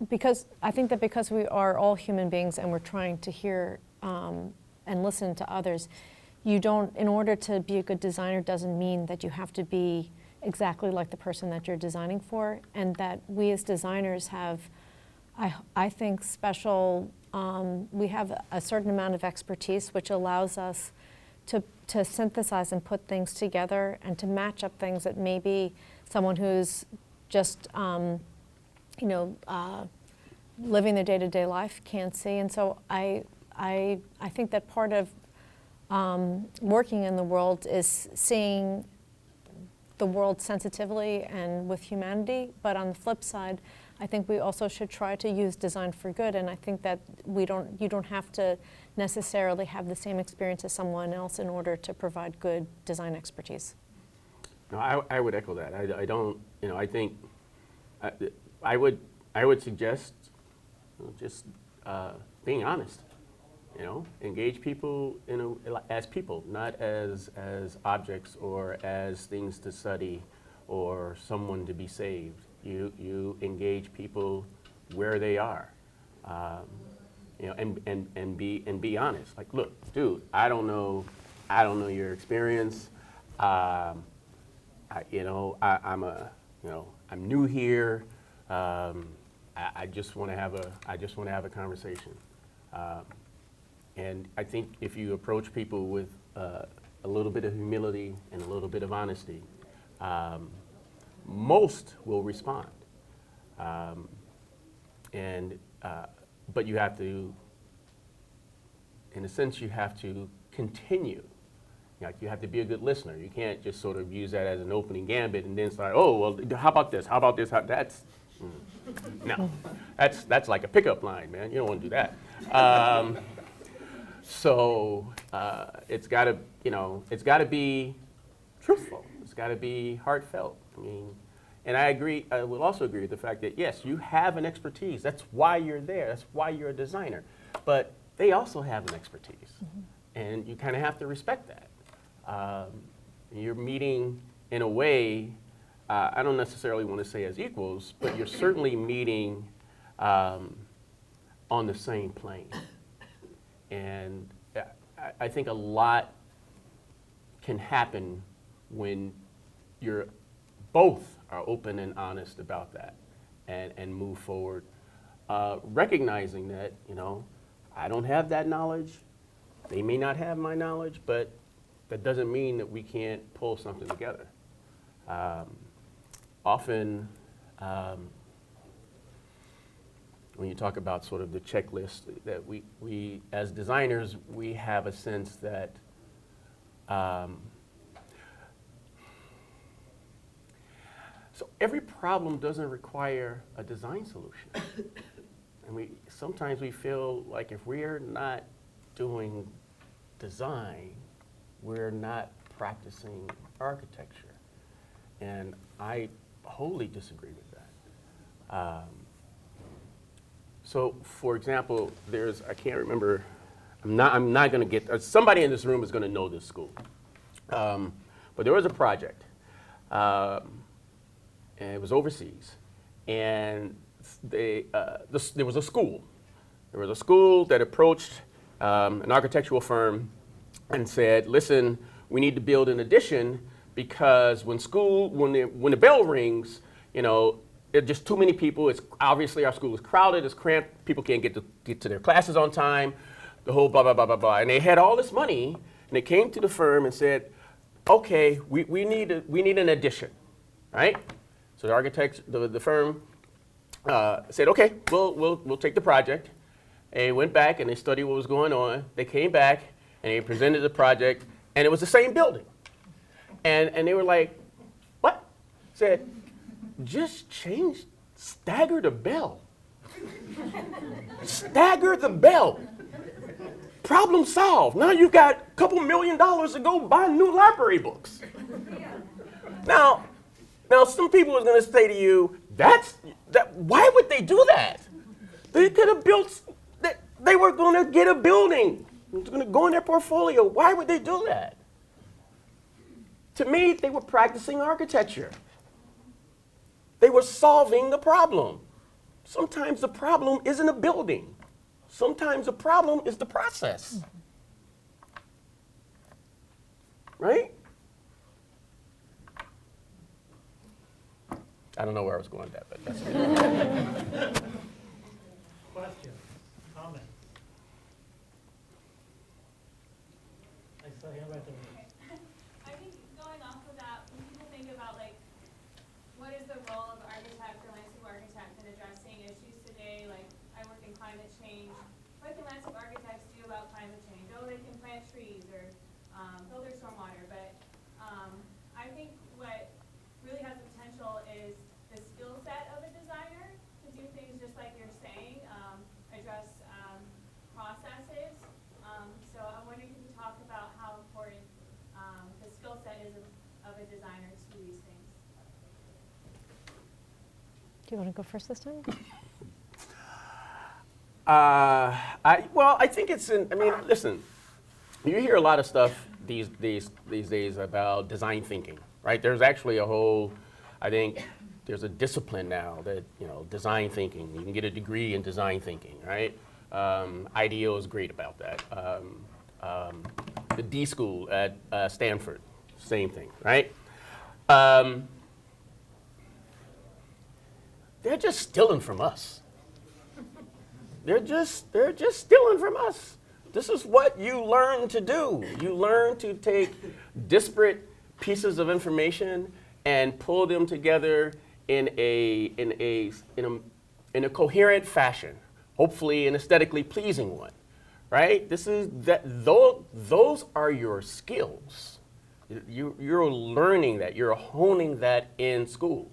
because we are all human beings and we're trying to hear and listen to others, in order to be a good designer doesn't mean that you have to be exactly like the person that you're designing for, and that we as designers have, I think, we have a certain amount of expertise which allows us to synthesize and put things together and to match up things that maybe someone who's just living their day-to-day life can't see. And so I think that part of working in the world is seeing the world sensitively and with humanity. But on the flip side, I think we also should try to use design for good. And I think that you don't have to necessarily have the same experience as someone else in order to provide good design expertise. No, I would echo that. I don't, I think I would suggest just being honest. Engage people as people, not as objects or as things to study or someone to be saved. You engage people where they are, and be honest. Like, look, dude, I don't know your experience. I'm new here. I just want to have a conversation. And I think if you approach people with a little bit of humility and a little bit of honesty, most will respond. But you have to, in a sense, you have to continue. Like, you have to be a good listener. You can't just sort of use that as an opening gambit and then start, oh, well, how about this? How about this? No, that's like a pickup line, man. You don't want to do that. So it's got to be truthful. It's got to be heartfelt. And I agree. I will also agree with the fact that yes, you have an expertise. That's why you're there. That's why you're a designer. But they also have an expertise, and you kind of have to respect that. You're meeting in a way. I don't necessarily want to say as equals, but you're certainly meeting on the same plane. And I think a lot can happen when you're both are open and honest about that and move forward, recognizing that, I don't have that knowledge. They may not have my knowledge, but that doesn't mean that we can't pull something together. Often, when you talk about sort of the checklist, that we as designers, we have a sense that so every problem doesn't require a design solution. And sometimes we feel like if we're not doing design, we're not practicing architecture. And I wholly disagree with that. So, for example, I can't remember, I'm not going to get, somebody in this room is going to know this school. But there was a project, and it was overseas, and there was a school. There was a school that approached an architectural firm and said, listen, we need to build an addition because when the bell rings, there's just too many people. It's obviously our school is crowded, it's cramped, people can't get to their classes on time, the whole blah, blah, blah, blah, blah. And they had all this money, and they came to the firm and said, okay, we need an addition, right? So the architects, the firm said, okay, we'll take the project. And they went back and they studied what was going on. They came back and they presented the project, and it was the same building. And they were like, what? Said, just stagger the bell. Stagger the bell. Problem solved. Now you've got a couple $1 million to go buy new library books. Now some people are going to say to you, why would they do that? They could have built, they were going to get a building. It was going to go in their portfolio. Why would they do that? To me, they were practicing architecture. They were solving the problem. Sometimes the problem isn't a building. Sometimes the problem is the process. Right? I don't know where I was going with that, but that's it. Questions, comments? I saw you right there. I think going off of that, when people think about what is the role of the architect or landscape architect in addressing issues today, I work in climate change. What can landscape architects do about climate change? Oh, they can plant trees or filter stormwater, but I think what a designer to these things? Do you want to go first this time? I think it's I mean, listen, you hear a lot of stuff these days about design thinking, right? There's actually a whole, I think, there's a discipline now that, design thinking. You can get a degree in design thinking, right? IDEO is great about that. The D School at Stanford, same thing, right? They're just stealing from us. They're just stealing from us. This is what you learn to do. You learn to take disparate pieces of information and pull them together in a coherent fashion, hopefully an aesthetically pleasing one, right? Those are your skills. You're learning that. You're honing that in school.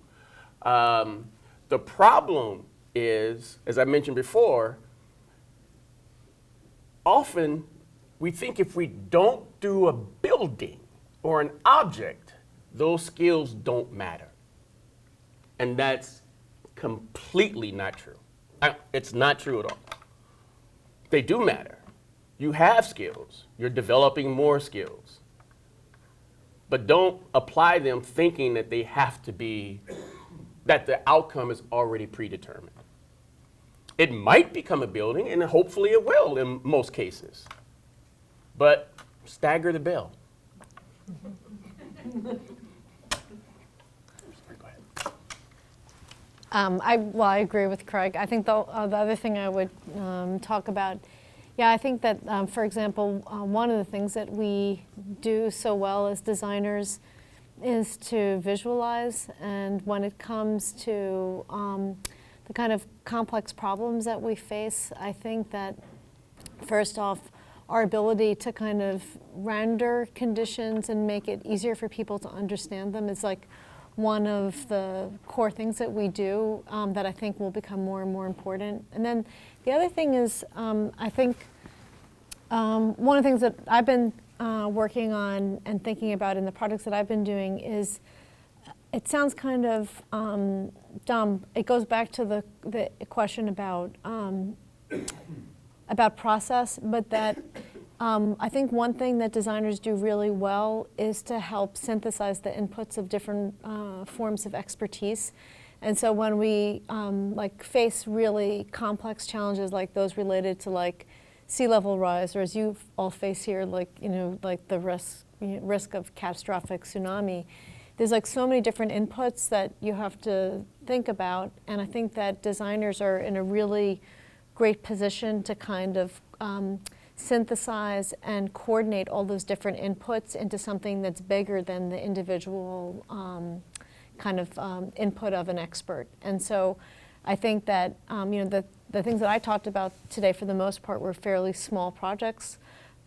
The problem is, as I mentioned before, often we think if we don't do a building or an object, those skills don't matter. And that's completely not true. It's not true at all. They do matter. You have skills. You're developing more skills. But don't apply them thinking that they have to be, that the outcome is already predetermined. It might become a building, and hopefully it will in most cases. But stagger the bell. I agree with Craig. I think the other thing I would talk about, I think that, for example, one of the things that we do so well as designers is to visualize. And when it comes to the kind of complex problems that we face, I think that, first off, our ability to kind of render conditions and make it easier for people to understand them is like one of the core things that we do that I think will become more and more important. And then the other thing is, I think one of the things that I've been working on and thinking about in the projects that I've been doing is, it sounds kind of dumb. It goes back to the question about process, but that I think one thing that designers do really well is to help synthesize the inputs of different forms of expertise. And so when we face really complex challenges like those related to sea level rise, or as you all face here, the risk of catastrophic tsunami, there's so many different inputs that you have to think about. And I think that designers are in a really great position to kind of synthesize and coordinate all those different inputs into something that's bigger than the individual input of an expert. And so I think that the things that I talked about today for the most part were fairly small projects,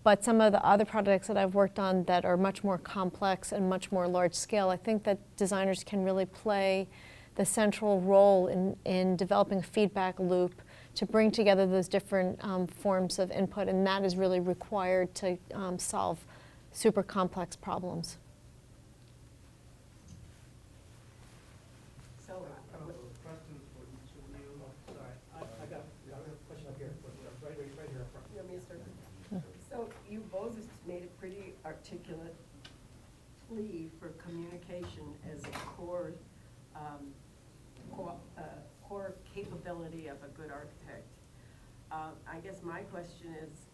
but some of the other projects that I've worked on that are much more complex and much more large scale, I think that designers can really play the central role in developing a feedback loop to bring together those different forms of input, and that is really required to solve super complex problems. So, Questions for each of you. Sorry, I got a question up here, right here up front. You want me to start? So you both made a pretty articulate plea for communication as a core capability of a good architect. I guess my question is,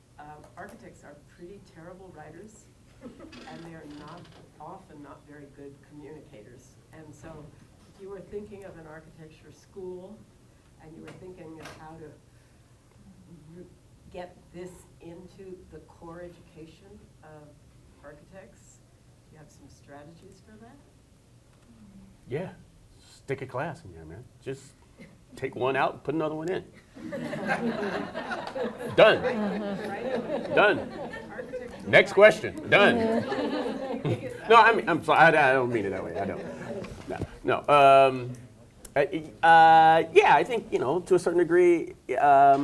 architects are pretty terrible writers, and they are often not very good communicators. And so if you were thinking of an architecture school, and you were thinking of how to get this into the core education of architects, do you have some strategies for that? Yeah, stick a class in there, man. Just take one out and put another one in. Done. Done. Next question. Done. No, I'm sorry. I don't mean it that way. I don't. No. Yeah, I think to a certain degree, I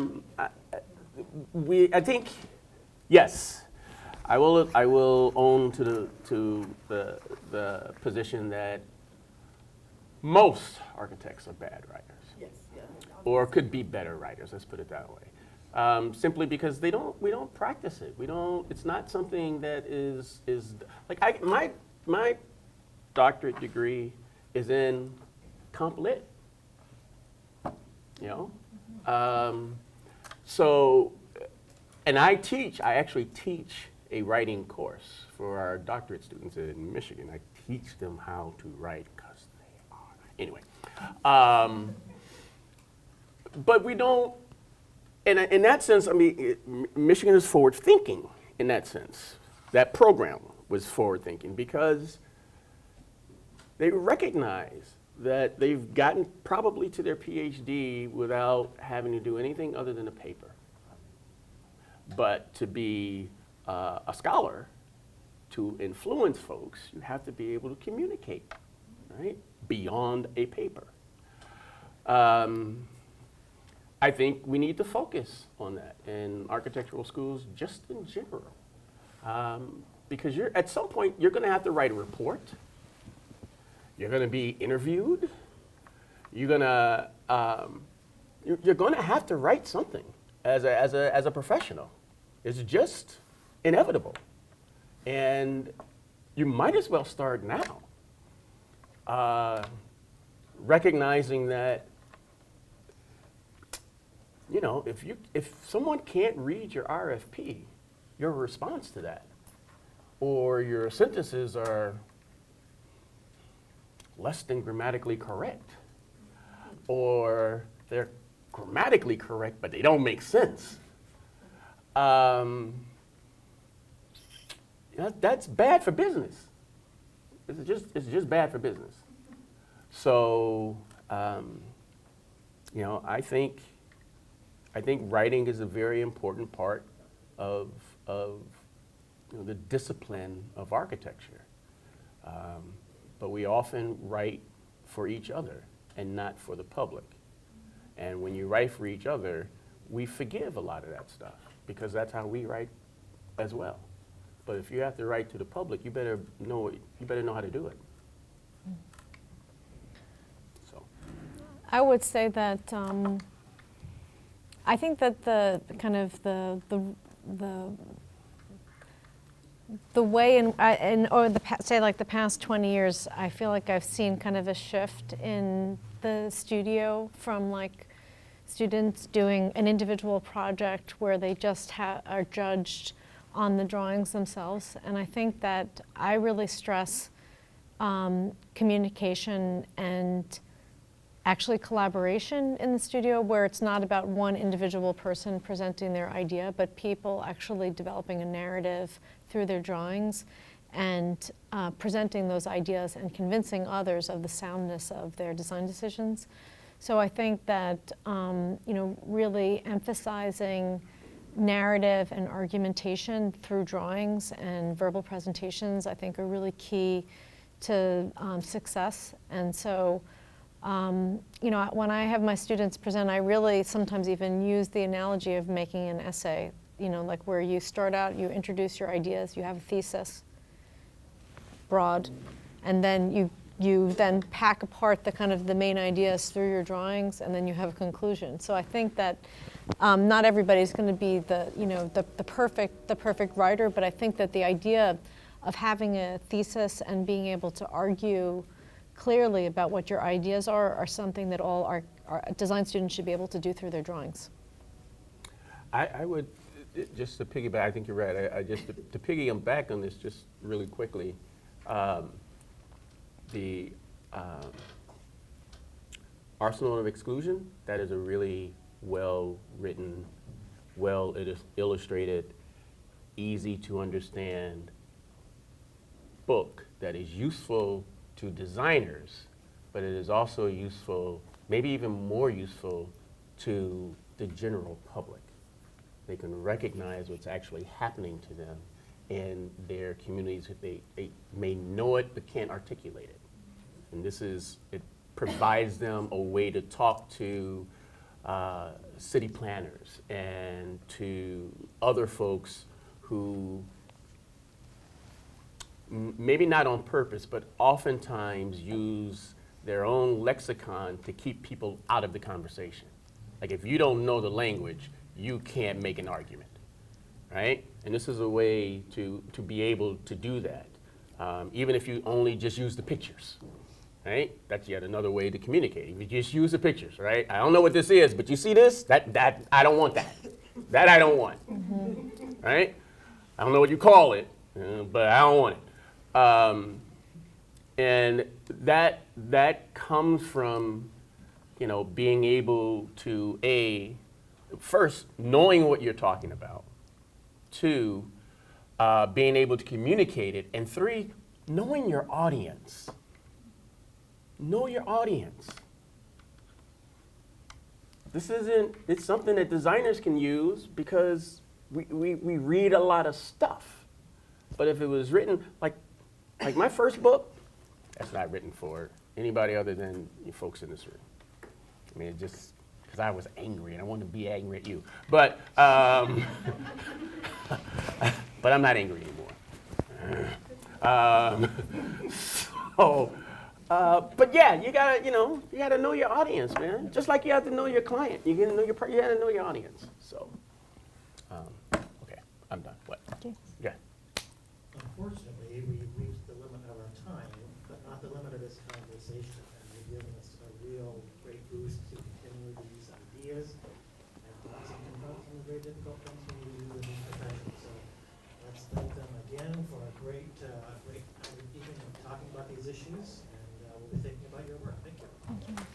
think yes. I will own to the position that most architects are bad writers. Yes, yeah. Or could be better writers, let's put it that way. Simply because we don't practice it. It's not something that is like my doctorate degree is in comp lit, you know? So, and I actually teach a writing course for our doctorate students in Michigan. I teach them how to write because they are, anyway. But we don't, in that sense, I mean, Michigan is forward thinking in that sense. That program was forward thinking because they recognize that they've gotten probably to their PhD without having to do anything other than a paper. But to be a scholar, to influence folks, you have to be able to communicate, right, beyond a paper. I think we need to focus on that in architectural schools just in general. Because at some point, you're going to have to write a report. You're going to be interviewed. You're going to have to write something as a professional. It's just inevitable. And you might as well start now, recognizing that, you know, if someone can't read your RFP, your response to that, or your sentences are less than grammatically correct, or they're grammatically correct but they don't make sense, that's bad for business. It's just bad for business. So, you know, I think writing is a very important part of you know, the discipline of architecture. But we often write for each other and not for the public. And when you write for each other, we forgive a lot of that stuff because that's how we write as well. But if you have to write to the public, you better know how to do it. So, I would say that I think that the way say like the past 20 years, I feel like I've seen kind of a shift in the studio from like students doing an individual project where they just are judged on the drawings themselves. And I think that I really stress communication and actually collaboration in the studio, where it's not about one individual person presenting their idea, but people actually developing a narrative through their drawings and presenting those ideas and convincing others of the soundness of their design decisions. So I think that you know, really emphasizing narrative and argumentation through drawings and verbal presentations, I think, are really key to success. And so you know, when I have my students present, I really sometimes even use the analogy of making an essay, you know, like where you start out, you introduce your ideas, you have a thesis, broad, and then you then pack apart the kind of the main ideas through your drawings, and then you have a conclusion. So I think that not everybody's going to be the, you know, the perfect writer, but I think that the idea of having a thesis and being able to argue clearly about what your ideas are something that all our design students should be able to do through their drawings. I would, just to piggyback, I think you're right, to piggyback back on this just really quickly, the Arsenal of Exclusion, that is a really well-written, well-illustrated, easy to understand book that is useful to designers, but it is also useful, maybe even more useful, to the general public. They can recognize what's actually happening to them in their communities if they may know it but can't articulate it. And it provides them a way to talk to city planners and to other folks who maybe not on purpose, but oftentimes use their own lexicon to keep people out of the conversation. Like if you don't know the language, you can't make an argument, right? And this is a way to be able to do that, even if you only just use the pictures, right? That's yet another way to communicate. If you just use the pictures, right? I don't know what this is, but you see this? That I don't want that. That I don't want, right? I don't know what you call it, but I don't want it. And that comes from, you know, being able to, first, knowing what you're talking about, 2, being able to communicate it, and 3, knowing your audience. Know your audience. It's something that designers can use because we read a lot of stuff. But if it was written, like my first book, that's not written for anybody other than you folks in this room. I mean, just because I was angry and I wanted to be angry at you. But, but I'm not angry anymore. But yeah, you gotta know your audience, man. Just like you have to know your client. You gotta know your audience. So, okay, I'm done. What? Yeah. Unfortunately, we've reached the limit of our time, but not the limit of this conversation. And you're giving us a real great boost to continue these ideas and thoughts and confront some of the very difficult things we need to do in this profession. So let's thank them again for a great evening of talking about these issues, and we'll be thinking about your work. Thank you.